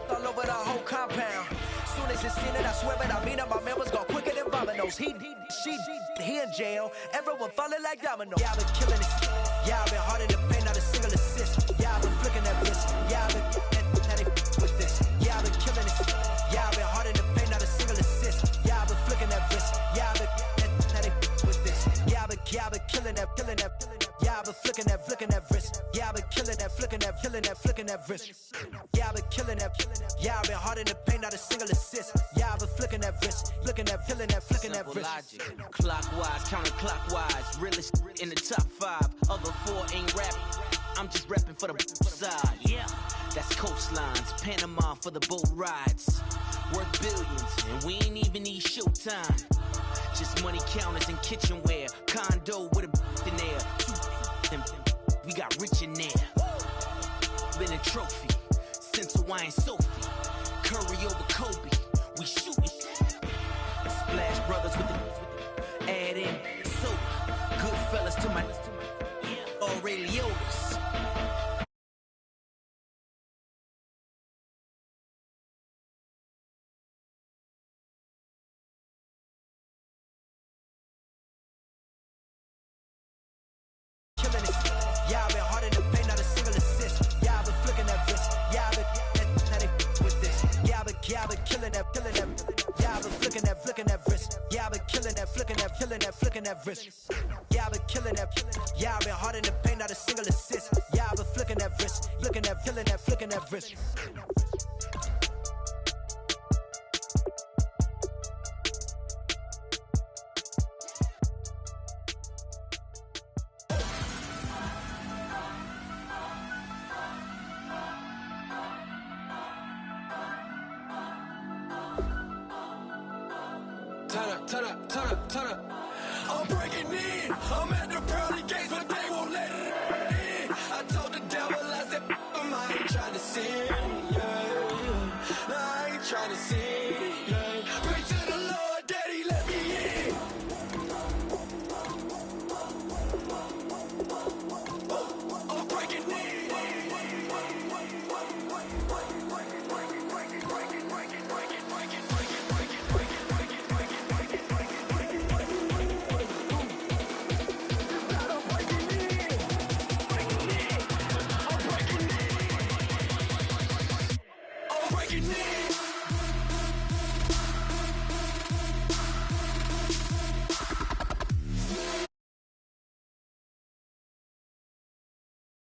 all over the whole compound. Soon as he seen it, I swear it, I mean it, my man was gone quicker than dominoes. He in jail, everyone falling like dominoes. Yeah, I've been killing it. Yeah, I've been hard in the paint, not a single assist. Yeah, I've been flicking that wrist. Yeah, I've been had it with this. Yeah, I've been killing it. Yeah, I've been hard in the paint, not a single assist. Yeah, I've been flicking that wrist. Yeah, I've been had it with this. Yeah, I've been killing that, killing that. Yeah, I've been flicking that wrist. Yeah, I've been killing that, flicking that, killing that, flicking that wrist. Yeah, I've been killing that. Yeah, I've been hard in the paint, not a single assist. Yeah, I've been flicking that wrist, flicking that, killing that, flicking that wrist. Logic, clockwise, counterclockwise, realest in the top 5. Other 4 ain't rapping. I'm just rapping for the side. Yeah, that's coastlines, Panama for the boat rides. Worth billions, and we ain't even need showtime. Just money counters and kitchenware, condo with a in there. We got rich in there. Been a trophy since Hawaiian Sophie. Curry over Kobe, we shootin'. Splash Brothers with the add in soda. Good fellas to my Aureliotas. Yeah, I've been hard in the paint, not a single assist. Yeah, I've been flicking that wrist. Yeah, I've been had it with this. Yeah, I've been killing that, killing that. Yeah, I've been flicking that wrist. Yeah, I've been killing that, flicking that, killing that, flicking that wrist. Yeah, I've been killing that. Yeah, I've been hard in the paint, not a single assist. Yeah, I've been flicking that wrist, flicking that, killing that, flicking that wrist. Turn up. I'm breaking in. I'm at the pearly gates, but they won't let it in. I told the devil, I said, I ain't trying to sin, yeah. I ain't trying to sin, yeah. Pray to the Lord, Daddy, let me in. I'm breaking in. Breaking in.